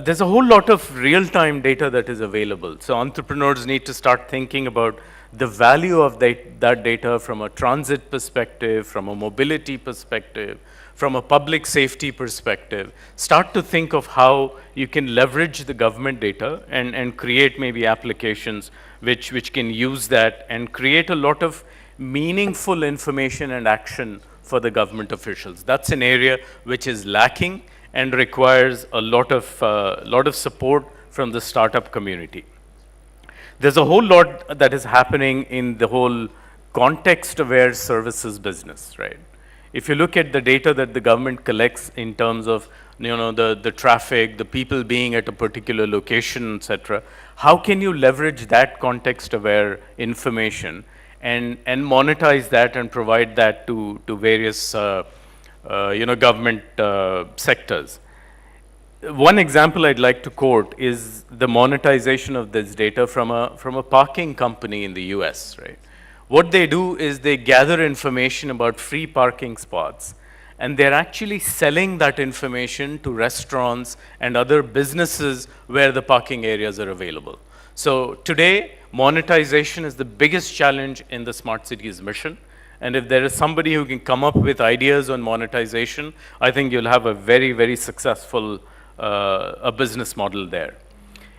There's a whole lot of real-time data that is available. So entrepreneurs need to start thinking about the value of that data from a transit perspective, from a mobility perspective, from a public safety perspective. Start to think of how you can leverage the government data and create maybe applications which can use that and create a lot of meaningful information and action for the government officials. That's an area which is lacking and requires a lot of support from the startup community. There's a whole lot that is happening in the whole context-aware services business, right? If you look at the data that the government collects in terms of, you know, the traffic, the people being at a particular location, etc., how can you leverage that context-aware information and monetize that and provide that to various government sectors? One example I'd like to quote is the monetization of this data from a parking company in the US, right? What they do is they gather information about free parking spots, and they're actually selling that information to restaurants and other businesses where the parking areas are available. So today, monetization is the biggest challenge in the smart cities mission. And if there is somebody who can come up with ideas on monetization, I think you'll have a very, very successful a business model there.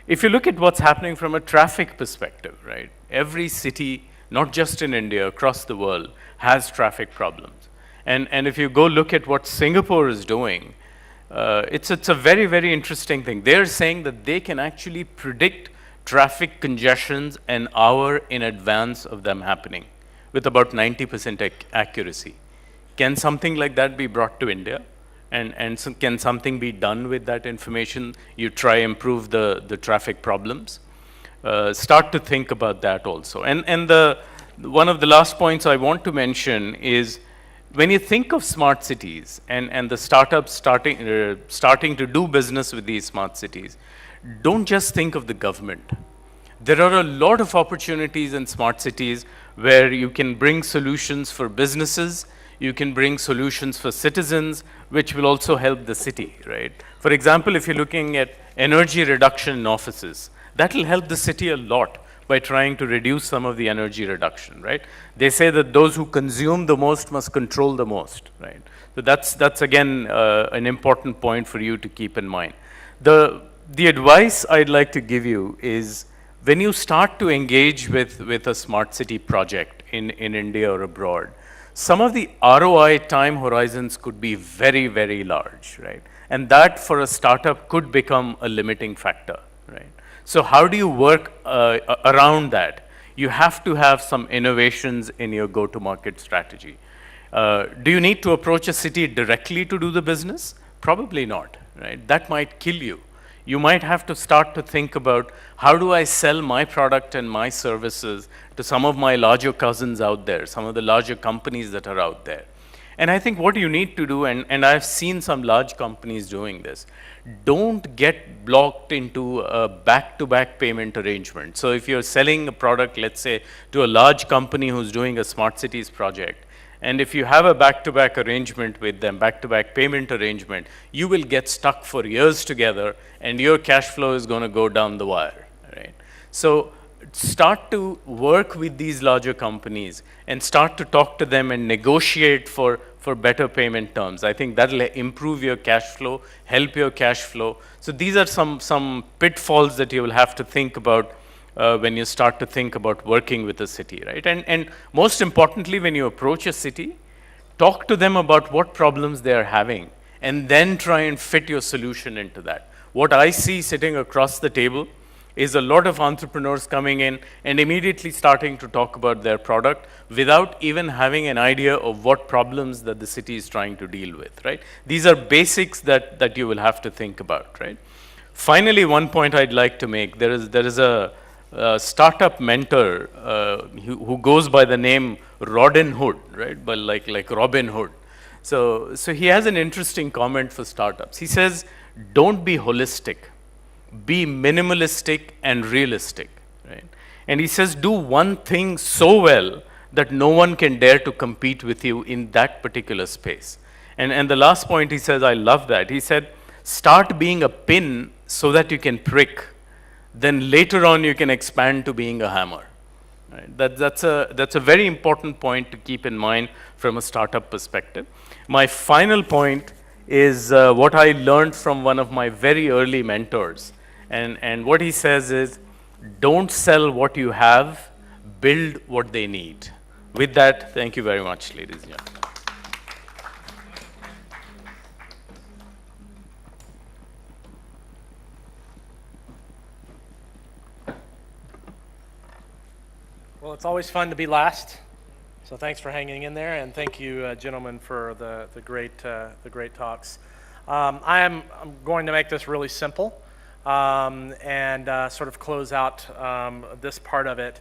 If you look at what's happening from a traffic perspective, right? Every city, not just in India, across the world, has traffic problems. And if you go look at what Singapore is doing, it's a very, very interesting thing. They're saying that they can actually predict traffic congestions an hour in advance of them happening with about 90% accuracy. Can something like that be brought to India? And can something be done with that information? You try improve the traffic problems. Start to think about that also. And one of the last points I want to mention is, when you think of smart cities and the startups starting to do business with these smart cities, don't just think of the government. There are a lot of opportunities in smart cities where you can bring solutions for businesses, you can bring solutions for citizens, which will also help the city, right? For example, if you're looking at energy reduction in offices, that will help the city a lot by trying to reduce some of the energy reduction, right? They say that those who consume the most must control the most, right? So that's again an important point for you to keep in mind. The advice I'd like to give you is, when you start to engage with a smart city project in India or abroad, some of the ROI time horizons could be very, very large, right? And that for a startup could become a limiting factor, right? So how do you work around that? you have to have some innovations in your go-to-market strategy. Do you need to approach a city directly to do the business? Probably not, right? That might kill you. You might have to start to think about, how do I sell my product and my services to some of my larger cousins out there, some of the larger companies that are out there? And I think what you need to do, and I've seen some large companies doing this, don't get blocked into a back-to-back payment arrangement. So if you're selling a product, let's say, to a large company who's doing a smart cities project, and if you have a back-to-back arrangement with them, back-to-back payment arrangement, you will get stuck for years together, and your cash flow is going to go down the wire, right? So start to work with these larger companies and start to talk to them and negotiate for better payment terms. I think that'll improve your cash flow, help your cash flow. So these are some pitfalls that you will have to think about when you start to think about working with a city, right? And most importantly, when you approach a city, talk to them about what problems they are having, and then try and fit your solution into that. What I see sitting across the table is a lot of entrepreneurs coming in and immediately starting to talk about their product without even having an idea of what problems that the city is trying to deal with, right? These are basics that you will have to think about, right? Finally, one point I'd like to make, there is a startup mentor who goes by the name Rodin Hood, right? But like Robin Hood. So he has an interesting comment for startups. He says, don't be holistic, be minimalistic and realistic, right? And he says, do one thing so well that no one can dare to compete with you in that particular space. And the last point he says, I love that. He said, start being a pin so that you can prick. Then later on you can expand to being a hammer. Right? That's a very important point to keep in mind from a startup perspective. My final point is what I learned from one of my very early mentors. And what he says is, don't sell what you have, build what they need. With that, thank you very much, ladies and gentlemen. Well, it's always fun to be last, so thanks for hanging in there, and thank you, gentlemen, for the great talks. I'm going to make this really simple and sort of close out this part of it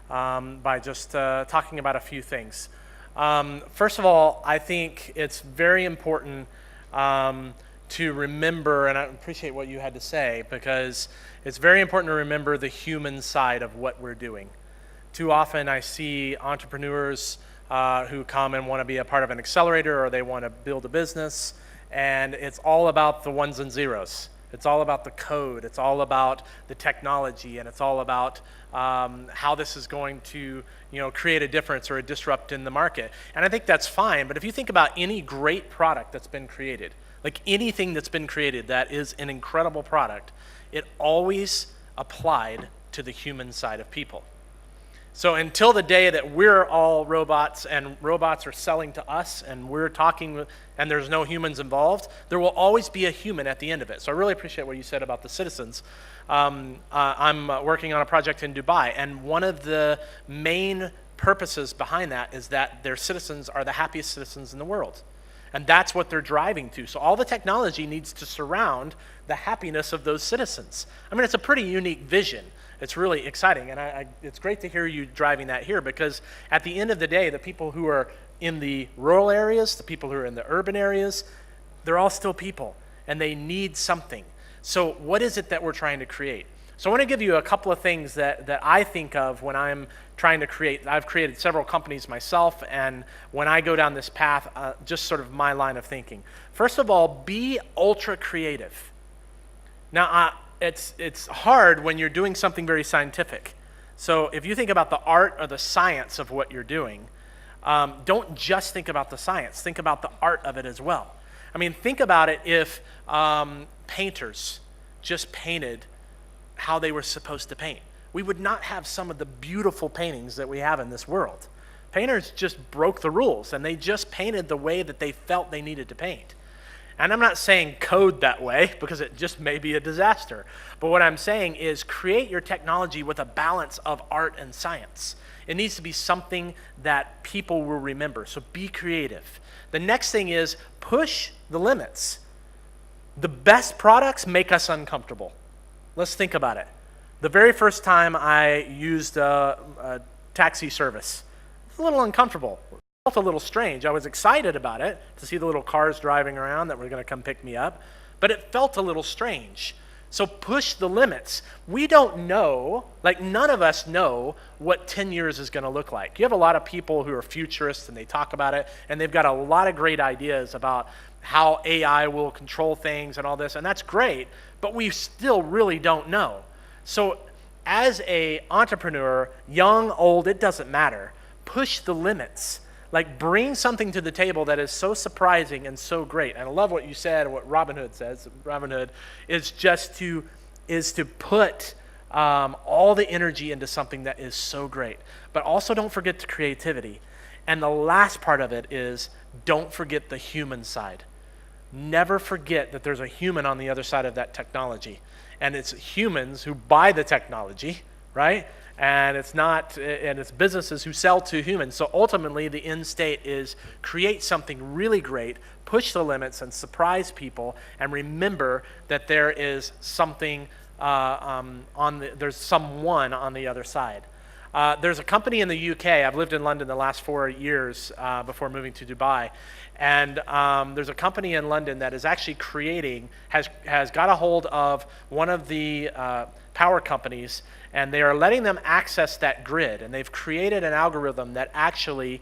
by just talking about a few things. First of all, I think it's very important to remember, and I appreciate what you had to say, because it's very important to remember the human side of what we're doing. Too often I see entrepreneurs who come and want to be a part of an accelerator, or they want to build a business, and it's all about the ones and zeros. It's all about the code, it's all about the technology, and it's all about how this is going to create a difference or a disrupt in the market. And I think that's fine, but if you think about any great product that's been created, like anything that's been created that is an incredible product, it always applied to the human side of people. So until the day that we're all robots and robots are selling to us and we're talking and there's no humans involved, there will always be a human at the end of it. So I really appreciate what you said about the citizens. I'm working on a project in Dubai, and one of the main purposes behind that is that their citizens are the happiest citizens in the world. And that's what they're driving to. So all the technology needs to surround the happiness of those citizens. I mean, it's a pretty unique vision. It's really exciting, and it's great to hear you driving that here, because at the end of the day, the people who are in the rural areas, the people who are in the urban areas, they're all still people, and they need something. So what is it that we're trying to create? So I want to give you a couple of things that I think of when I'm trying to create. I've created several companies myself, and when I go down this path, just sort of my line of thinking. First of all, be ultra creative. Now, it's hard when you're doing something very scientific. So if you think about the art or the science of what you're doing, don't just think about the science, think about the art of it as well. I mean, think about it if painters just painted how they were supposed to paint. We would not have some of the beautiful paintings that we have in this world. Painters just broke the rules, and they just painted the way that they felt they needed to paint. And I'm not saying code that way because it just may be a disaster. But what I'm saying is create your technology with a balance of art and science. It needs to be something that people will remember. So be creative. The next thing is push the limits. The best products make us uncomfortable. Let's think about it. The very first time I used a taxi service, it was a little uncomfortable. It felt a little strange. I was excited about it to see the little cars driving around that were going to come pick me up, but it felt a little strange. So push the limits. We don't know, like none of us know what 10 years is going to look like. You have a lot of people who are futurists and they talk about it, and they've got a lot of great ideas about how AI will control things and all this, and that's great, but we still really don't know. So as an entrepreneur, young, old, it doesn't matter. Push the limits. Like bring something to the table that is so surprising and so great. And I love what you said, what Robinhood says. Robinhood is just to put all the energy into something that is so great. But also don't forget the creativity. And the last part of it is don't forget the human side. Never forget that there's a human on the other side of that technology. And it's humans who buy the technology, right? And it's businesses who sell to humans. So ultimately, the end state is create something really great, push the limits, and surprise people. And remember that there is something there's someone on the other side. There's a company in the UK. I've lived in London the last 4 years before moving to Dubai. And there's a company in London that is actually has got a hold of one of the power companies, and they are letting them access that grid. And they've created an algorithm that actually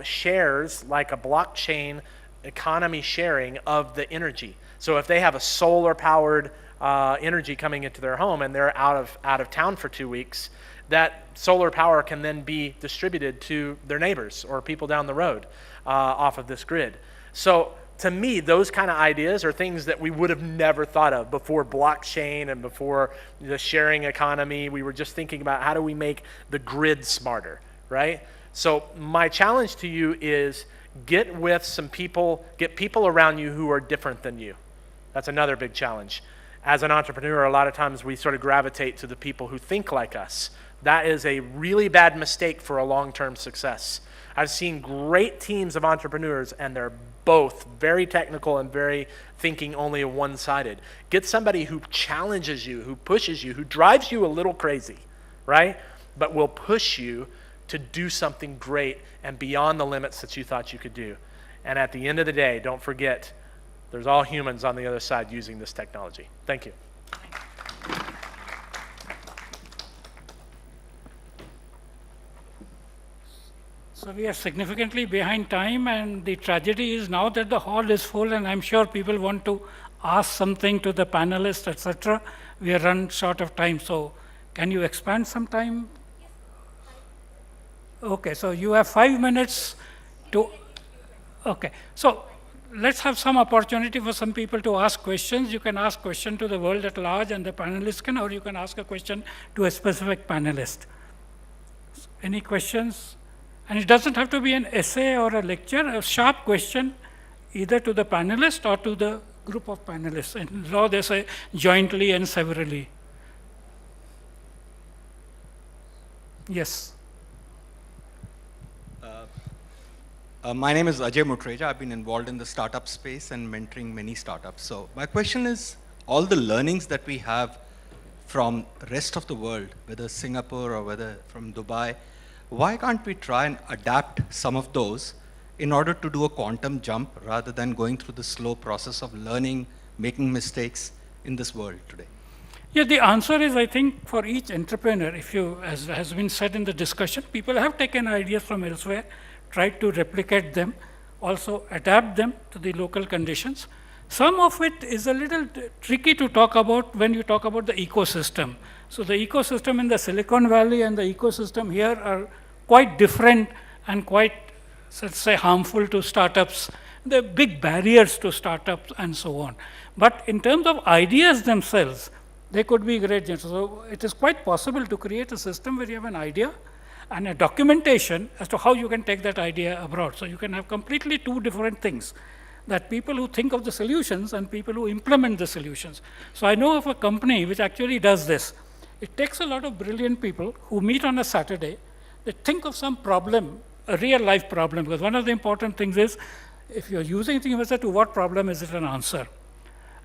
shares like a blockchain economy sharing of the energy. So if they have a solar-powered energy coming into their home and they're out of town for 2 weeks, that solar power can then be distributed to their neighbors or people down the road off of this grid. So to me, those kind of ideas are things that we would have never thought of before blockchain and before the sharing economy. We were just thinking about how do we make the grid smarter, right? So my challenge to you is get with some people, get people around you who are different than you. That's another big challenge. As an entrepreneur, a lot of times we sort of gravitate to the people who think like us. That is a really bad mistake for a long-term success. I've seen great teams of entrepreneurs, and they're both very technical and very thinking only one-sided. Get somebody who challenges you, who pushes you, who drives you a little crazy, right? But will push you to do something great and beyond the limits that you thought you could do. And at the end of the day, don't forget, there's all humans on the other side using this technology. Thank you. So we are significantly behind time, and the tragedy is now that the hall is full, and I'm sure people want to ask something to the panelists, etc. We are run short of time, so can you expand some time? Okay, so you have 5 minutes to, okay. So let's have some opportunity for some people to ask questions. You can ask question to the world at large and the panelists can, or you can ask a question to a specific panelist. Any questions? And it doesn't have to be an essay or a lecture, a sharp question either to the panelist or to the group of panelists. In law, they say jointly and severally. Yes. My name is Ajay Mutreja. I've been involved in the startup space and mentoring many startups. So my question is, all the learnings that we have from the rest of the world, whether Singapore or whether from Dubai, why can't we try and adapt some of those in order to do a quantum jump rather than going through the slow process of learning, making mistakes in this world today? Yeah, the answer is, I think, for each entrepreneur, if you, as has been said in the discussion, people have taken ideas from elsewhere, tried to replicate them, also adapt them to the local conditions. Some of it is a little tricky to talk about when you talk about the ecosystem. So the ecosystem in the Silicon Valley and the ecosystem here are quite different and quite, let's say, harmful to startups. There are big barriers to startups and so on. But in terms of ideas themselves, they could be great. So it is quite possible to create a system where you have an idea and a documentation as to how you can take that idea abroad. So you can have completely two different things. that people who think of the solutions and people who implement the solutions. So I know of a company which actually does this. It takes a lot of brilliant people who meet on a Saturday. They think of some problem, a real life problem, because one of the important things is, if you're using things, you must say, to what problem is it an answer?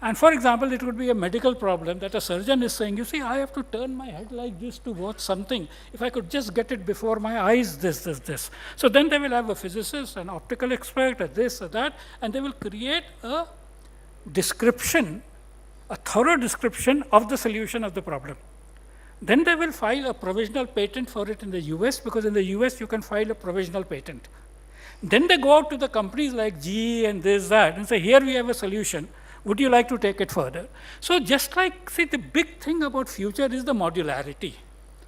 And for example, it would be a medical problem that a surgeon is saying, you see, I have to turn my head like this to watch something. If I could just get it before my eyes, this. So then they will have a physicist, an optical expert, a this, a that, and they will create a description, a thorough description of the solution of the problem. Then they will file a provisional patent for it in the US, because in the US you can file a provisional patent. Then they go out to the companies like GE and this, that, and say, here we have a solution. Would you like to take it further? So just like, see, the big thing about future is the modularity.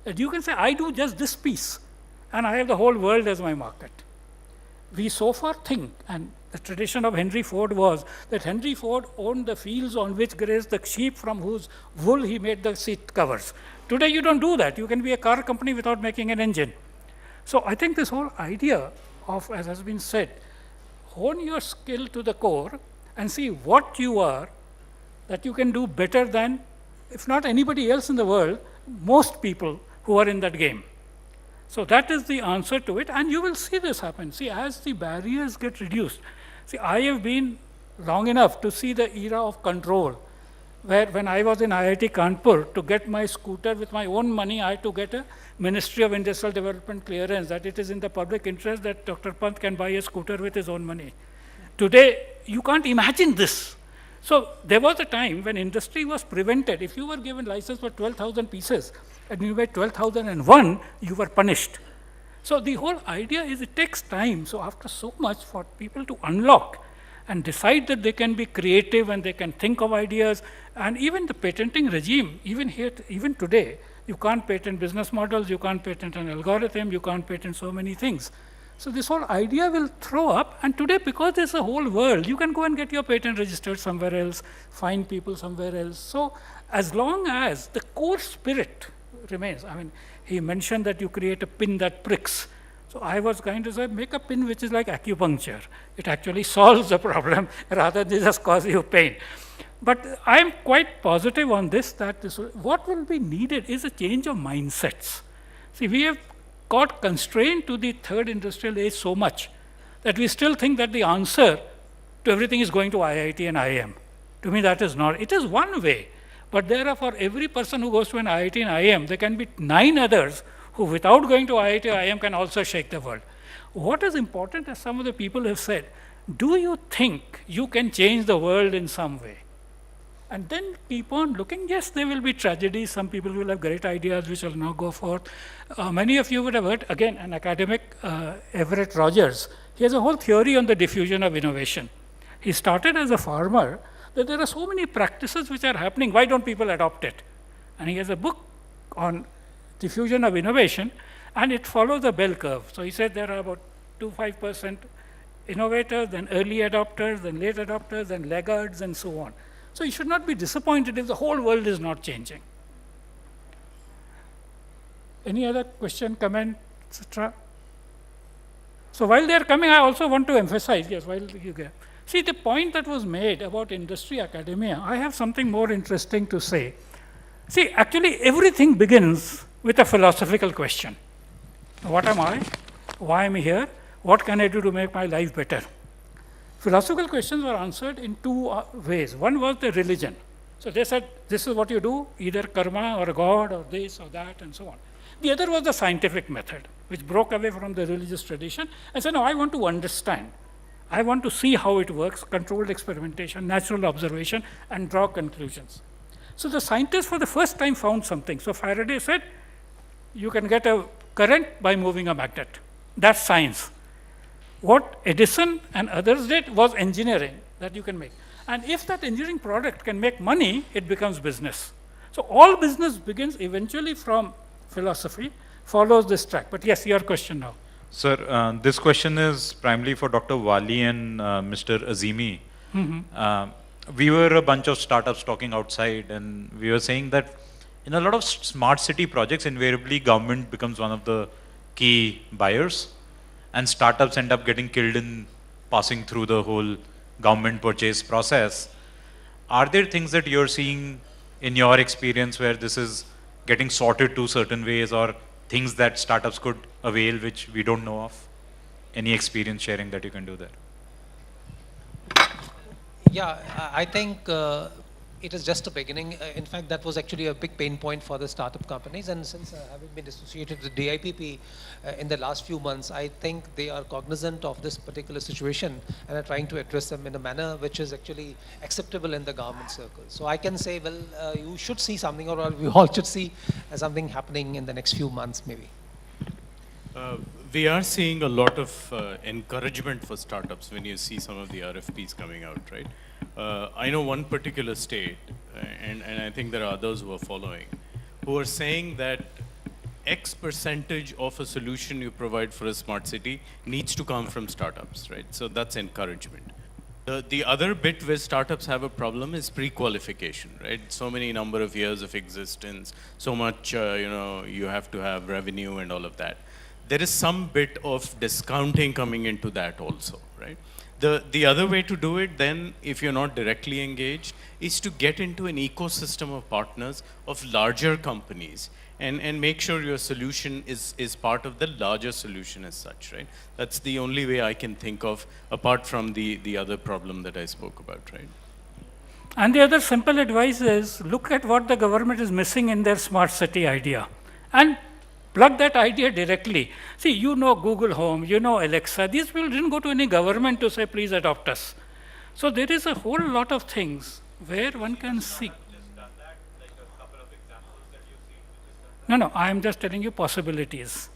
That you can say, I do just this piece, and I have the whole world as my market. We so far think, and the tradition of Henry Ford was that Henry Ford owned the fields on which grazed the sheep from whose wool he made the seat covers. Today you don't do that. You can be a car company without making an engine. So I think this whole idea of, as has been said, hone your skill to the core and see what you are that you can do better than, if not anybody else in the world, most people who are in that game. So that is the answer to it, and you will see this happen. See, as the barriers get reduced, see, I have been long enough to see the era of control, where when I was in IIT Kanpur, to get my scooter with my own money, I had to get a Ministry of Industrial Development clearance that it is in the public interest that Dr. Pant can buy a scooter with his own money. Today, you can't imagine this. So there was a time when industry was prevented. If you were given license for 12,000 pieces and you made 12,001, you were punished. So the whole idea is it takes time. So after so much for people to unlock and decide that they can be creative and they can think of ideas, and even the patenting regime, even here, even today, you can't patent business models, you can't patent an algorithm, you can't patent so many things. So this whole idea will throw up, and today, because there's a whole world, you can go and get your patent registered somewhere else, find people somewhere else. So as long as the core spirit remains, I mean, he mentioned that you create a pin that pricks. So I was going to say, make a pin which is like acupuncture. It actually solves the problem rather than just cause you pain. But I'm quite positive on this, that what will be needed is a change of mindsets. See, we have got constrained to the third industrial age so much that we still think that the answer to everything is going to IIT and IIM. To me, that is not. It is one way, but there are, for every person who goes to an IIT and IIM, there can be 9 others who, without going to IIT or IIM, can also shake the world. What is important, as some of the people have said, do you think you can change the world in some way? And then keep on looking. Yes, there will be tragedies. Some people will have great ideas which will not go forth. Many of you would have heard, again, an academic, Everett Rogers. He has a whole theory on the diffusion of innovation. He started as a farmer, that there are so many practices which are happening. Why don't people adopt it? And he has a book on diffusion of innovation, and it follows a bell curve. So he said there are about 2-5% innovators, then early adopters, then late adopters, then laggards, and so on. So you should not be disappointed if the whole world is not changing. Any other question, comment, etc.? So while they are coming, I also want to emphasize, yes, while you get. See, the point that was made about industry academia, I have something more interesting to say. See, actually, everything begins with a philosophical question. What am I? Why am I here? What can I do to make my life better? Philosophical questions were answered in 2 ways. One was the religion. So they said, this is what you do, either karma or God or this or that and so on. The other was the scientific method, which broke away from the religious tradition and said, no, I want to understand. I want to see how it works, controlled experimentation, natural observation, and draw conclusions. So the scientists for the first time found something. So Faraday said, you can get a current by moving a magnet. That's science. What Edison and others did was engineering that you can make. And if that engineering product can make money, it becomes business. So all business begins eventually from philosophy, follows this track. But yes, your question now. Sir, this question is primarily for Dr. Wali and Mr. Azeemi. We were a bunch of startups talking outside, and we were saying that in a lot of smart city projects, invariably government becomes one of the key buyers, and startups end up getting killed in passing through the whole government purchase process. Are there things that you're seeing in your experience where this is getting sorted to certain ways, or things that startups could avail which we don't know of? Any experience sharing that you can do there? Yeah, I think it is just a beginning. In fact, that was actually a big pain point for the startup companies. And since having been associated with DIPP in the last few months, I think they are cognizant of this particular situation and are trying to address them in a manner which is actually acceptable in the government circle. So I can say, well, you should see something, or we all should see something happening in the next few months, maybe. We are seeing a lot of encouragement for startups when you see some of the RFPs coming out, right? I know one particular state, and I think there are others who are following, who are saying that X percentage of a solution you provide for a smart city needs to come from startups, right? So that's encouragement. The other bit where startups have a problem is pre-qualification, right? So many number of years of existence, so much, you have to have revenue and all of that. There is some bit of discounting coming into that also, right? The other way to do it then, if you're not directly engaged, is to get into an ecosystem of partners of larger companies and make sure your solution is part of the larger solution as such, right? That's the only way I can think of, apart from the other problem that I spoke about, right? And the other simple advice is, look at what the government is missing in their smart city idea, and plug that idea directly. See, you know Google Home, you know Alexa. These people didn't go to any government to say, please adopt us. So there is a whole lot of things where one can see. No, I am just telling you possibilities.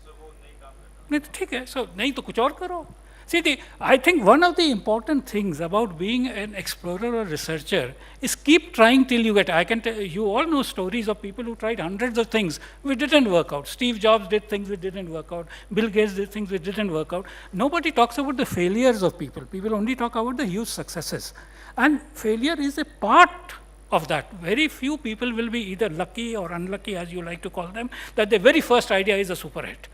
ठीक है, so नहीं तो कुछ और करो. See, I think one of the important things about being an explorer or researcher is keep trying till you get. I can tell you all know stories of people who tried hundreds of things which didn't work out. Steve Jobs did things which didn't work out. Bill Gates did things which didn't work out. Nobody talks about the failures of people. People only talk about the huge successes. And failure is a part of that. Very few people will be either lucky or unlucky, as you like to call them, that their very first idea is a super hit.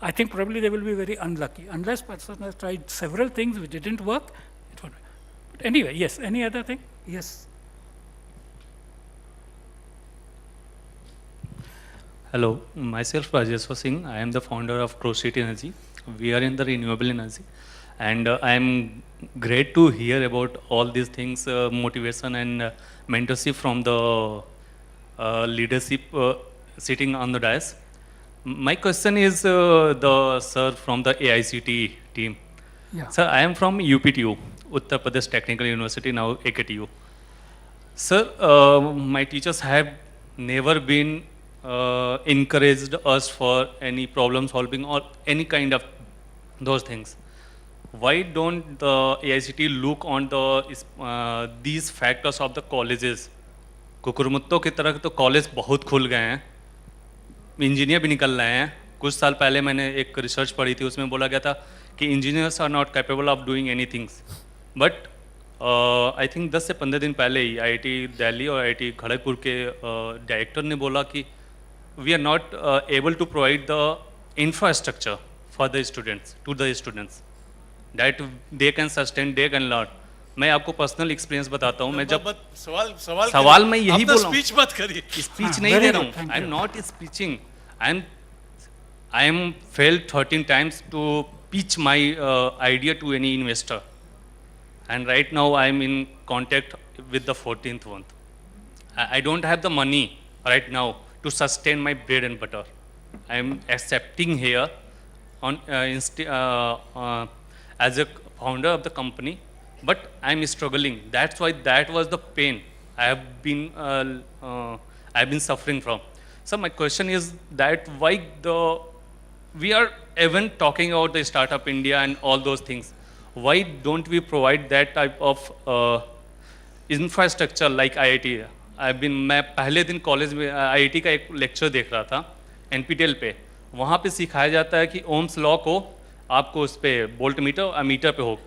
I think probably they will be very unlucky. Unless person has tried several things which didn't work, it would. But anyway, yes, any other thing? Yes. Hello, myself Rajiv Singh. I am the founder of Pro-City Energy. We are in the renewable energy. And I am great to hear about all these things, motivation and mentorship from the leadership sitting on the dais. My question is the sir from the AICTE team. Yeah. Sir, I am from UPTU, Uttar Pradesh Technical University, now AICTE. Sir, my teachers have never been encouraged us for any problem solving or any kind of those things. Why don't the AICTE look on the these factors of the colleges? कुकुरमुत्तों की तरह तो college बहुत खुल गए हैं, engineer भी निकल रहे हैं. कुछ साल पहले मैंने एक रिसर्च पढ़ी थी, उसमें बोला गया था कि engineers are not capable of doing any things. But I think 10 से 15 दिन पहले ही IIT दिल्ली और IIT खड़गपुर के डायरेक्टर ने बोला कि we are not able to provide the infrastructure for the students, to the students, that they can sustain, they can learn. मैं आपको पर्सनल एक्सपीरियंस बताता हूँ. मैं जब सवाल मैं यही बोल रहा हूँ, स्पीच मत करिए. स्पीच नहीं दे रहा हूँ. I am not speeching. I am failed 13 times to pitch my idea to any investor, and right now I am in contact with the 14th one. I don't have the money right now to sustain my bread and butter. I am accepting here on as a founder of the company, but I am struggling. That's why that was the pain I have been suffering from. So my question is that why we are even talking about the startup India and all those things. Why don't we provide that type of infrastructure like IIT? मैं पहले दिन college में IIT का एक lecture देख रहा था NPTEL पे. वहाँ पे सिखाया जाता है कि ओम्स लॉ को आपको उस पर वोल्ट मीटर और मीटर पे हो,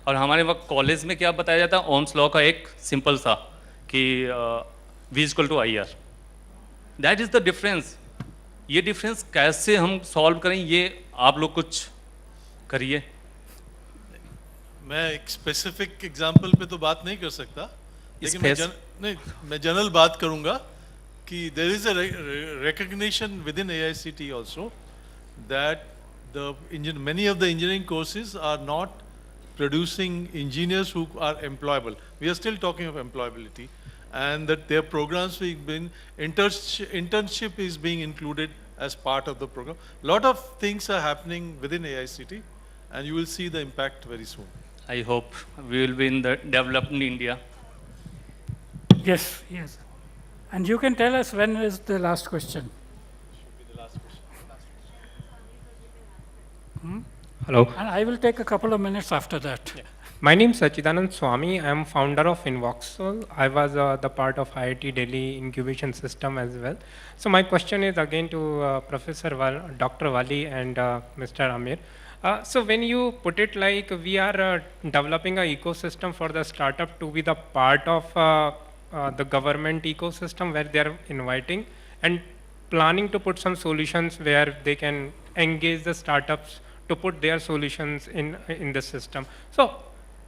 और हमारे वक्त कॉलेज में क्या बताया जाता है, ओम्स लॉ का एक सिंपल सा कि V=IR. That is the difference. ये डिफरेंस कैसे हम सॉल्व करें, ये आप लोग कुछ करिए. मैं एक स्पेसिफिक एग्जांपल पे तो बात नहीं कर सकता, लेकिन मैं जनरल बात करूंगा कि there is a recognition within AICTE also that many of the engineering courses are not producing engineers who are employable. We are still talking of employability, and that their programs internship is being included as part of the program. A lot of things are happening within AICTE, and you will see the impact very soon. I hope we will be in the developed India. Yes, yes. And you can tell us when is the last question. Hello. And I will take a couple of minutes after that. Yeah. My name is Sachidanand Swami. I am founder of Invoxel. I was the part of IIT Delhi incubation system as well. So my question is again to Professor Dr. Wali and Mr. Aamer. So when you put it like we are developing an ecosystem for the startup to be the part of the government ecosystem where they are inviting and planning to put some solutions where they can engage the startups to put their solutions in the system. So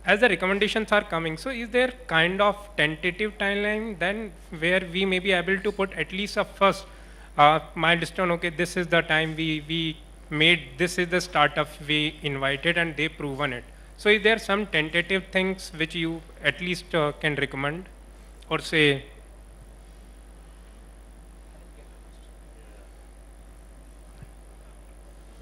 as the recommendations are coming, so is there kind of tentative timeline then where we may be able to put at least a first milestone, okay, this is the time we made, this is the startup we invited and they proven it. So is there some tentative things which you at least can recommend or say?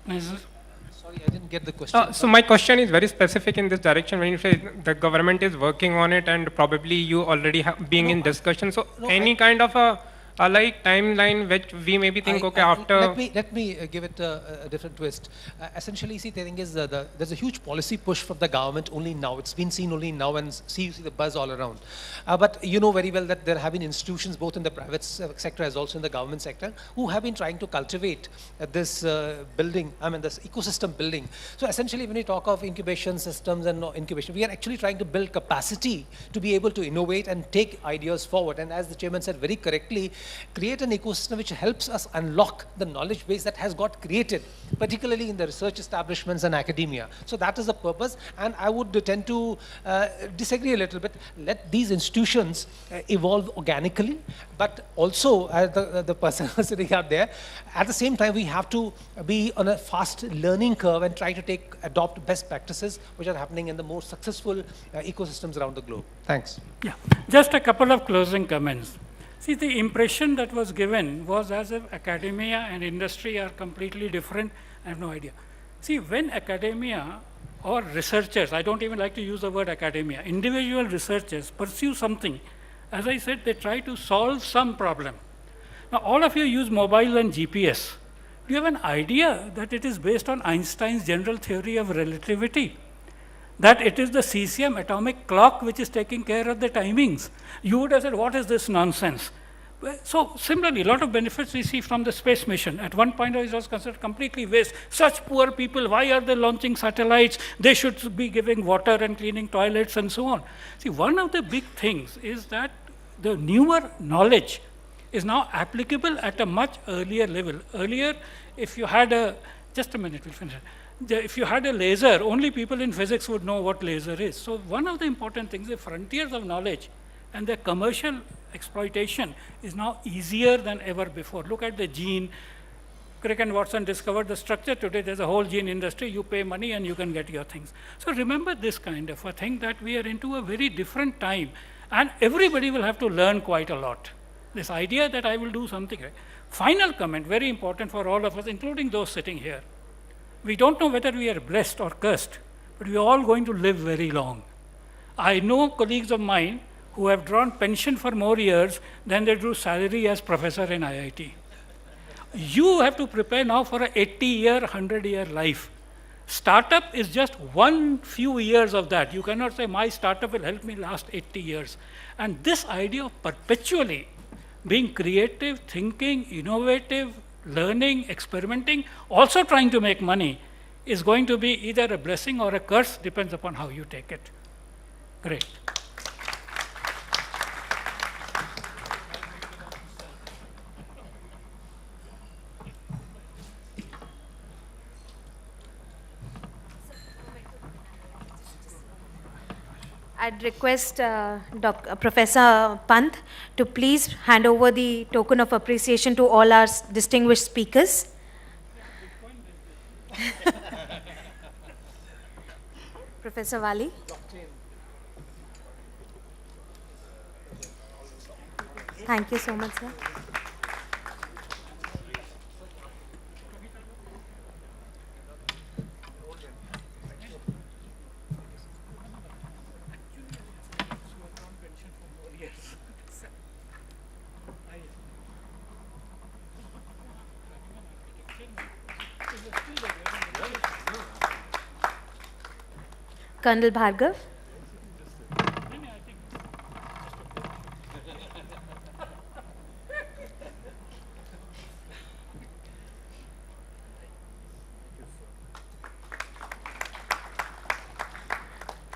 Sorry, I didn't get the question. So my question is very specific in this direction. When you say the government is working on it and probably you already being in discussion, so any kind of a like timeline which we maybe think, okay, after... Let me give it a different twist. Essentially, see, the thing is there's a huge policy push from the government only now. It's been seen only now, and you see the buzz all around. But you know very well that there have been institutions both in the private sector as also in the government sector who have been trying to cultivate this building, this ecosystem building. So essentially, when we talk of incubation systems and incubation, we are actually trying to build capacity to be able to innovate and take ideas forward. And as the chairman said very correctly, create an ecosystem which helps us unlock the knowledge base that has got created, particularly in the research establishments and academia. So that is the purpose, and I would tend to disagree a little bit. Let these institutions evolve organically, but also the person sitting out there, at the same time we have to be on a fast learning curve and try to adopt best practices which are happening in the more successful ecosystems around the globe. Thanks. Yeah, just a couple of closing comments. See, the impression that was given was as if academia and industry are completely different. I have no idea. See, when academia or researchers, I don't even like to use the word academia, individual researchers pursue something, as I said, they try to solve some problem. Now, all of you use mobile and GPS. Do you have an idea that it is based on Einstein's general theory of relativity? That it is the cesium atomic clock which is taking care of the timings. You would have said, what is this nonsense? So similarly, a lot of benefits we see from the space mission. At one point it was considered completely waste. Such poor people, why are they launching satellites? They should be giving water and cleaning toilets and so on. See, one of the big things is that the newer knowledge is now applicable at a much earlier level. Earlier, if you had a, just a minute, we'll finish it. If you had a laser, only people in physics would know what laser is. So one of the important things, the frontiers of knowledge and their commercial exploitation is now easier than ever before. Look at the gene. Crick and Watson discovered the structure. Today there's a whole gene industry. You pay money and you can get your things. So remember this kind of a thing, that we are into a very different time and everybody will have to learn quite a lot. This idea that I will do something. Final comment, very important for all of us, including those sitting here. We don't know whether we are blessed or cursed, but we are all going to live very long. I know colleagues of mine who have drawn pension for more years than they drew salary as professor in IIT. You have to prepare now for an 80-year, 100-year life. Startup is just one few years of that. You cannot say, my startup will help me last 80 years. And this idea of perpetually being creative, thinking, innovative, learning, experimenting, also trying to make money, is going to be either a blessing or a curse, depends upon how you take it. Great. I'd request Professor Pant to please hand over the token of appreciation to all our distinguished speakers. Professor Wali. Thank you so much, sir. Colonel Bhargava.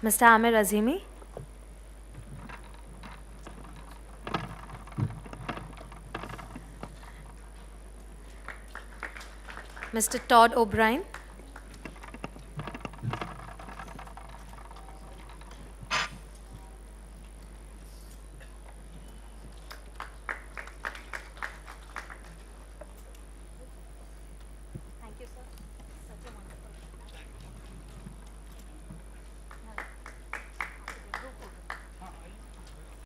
Mr. Aamer Azeemi. Mr. Todd O'Brien.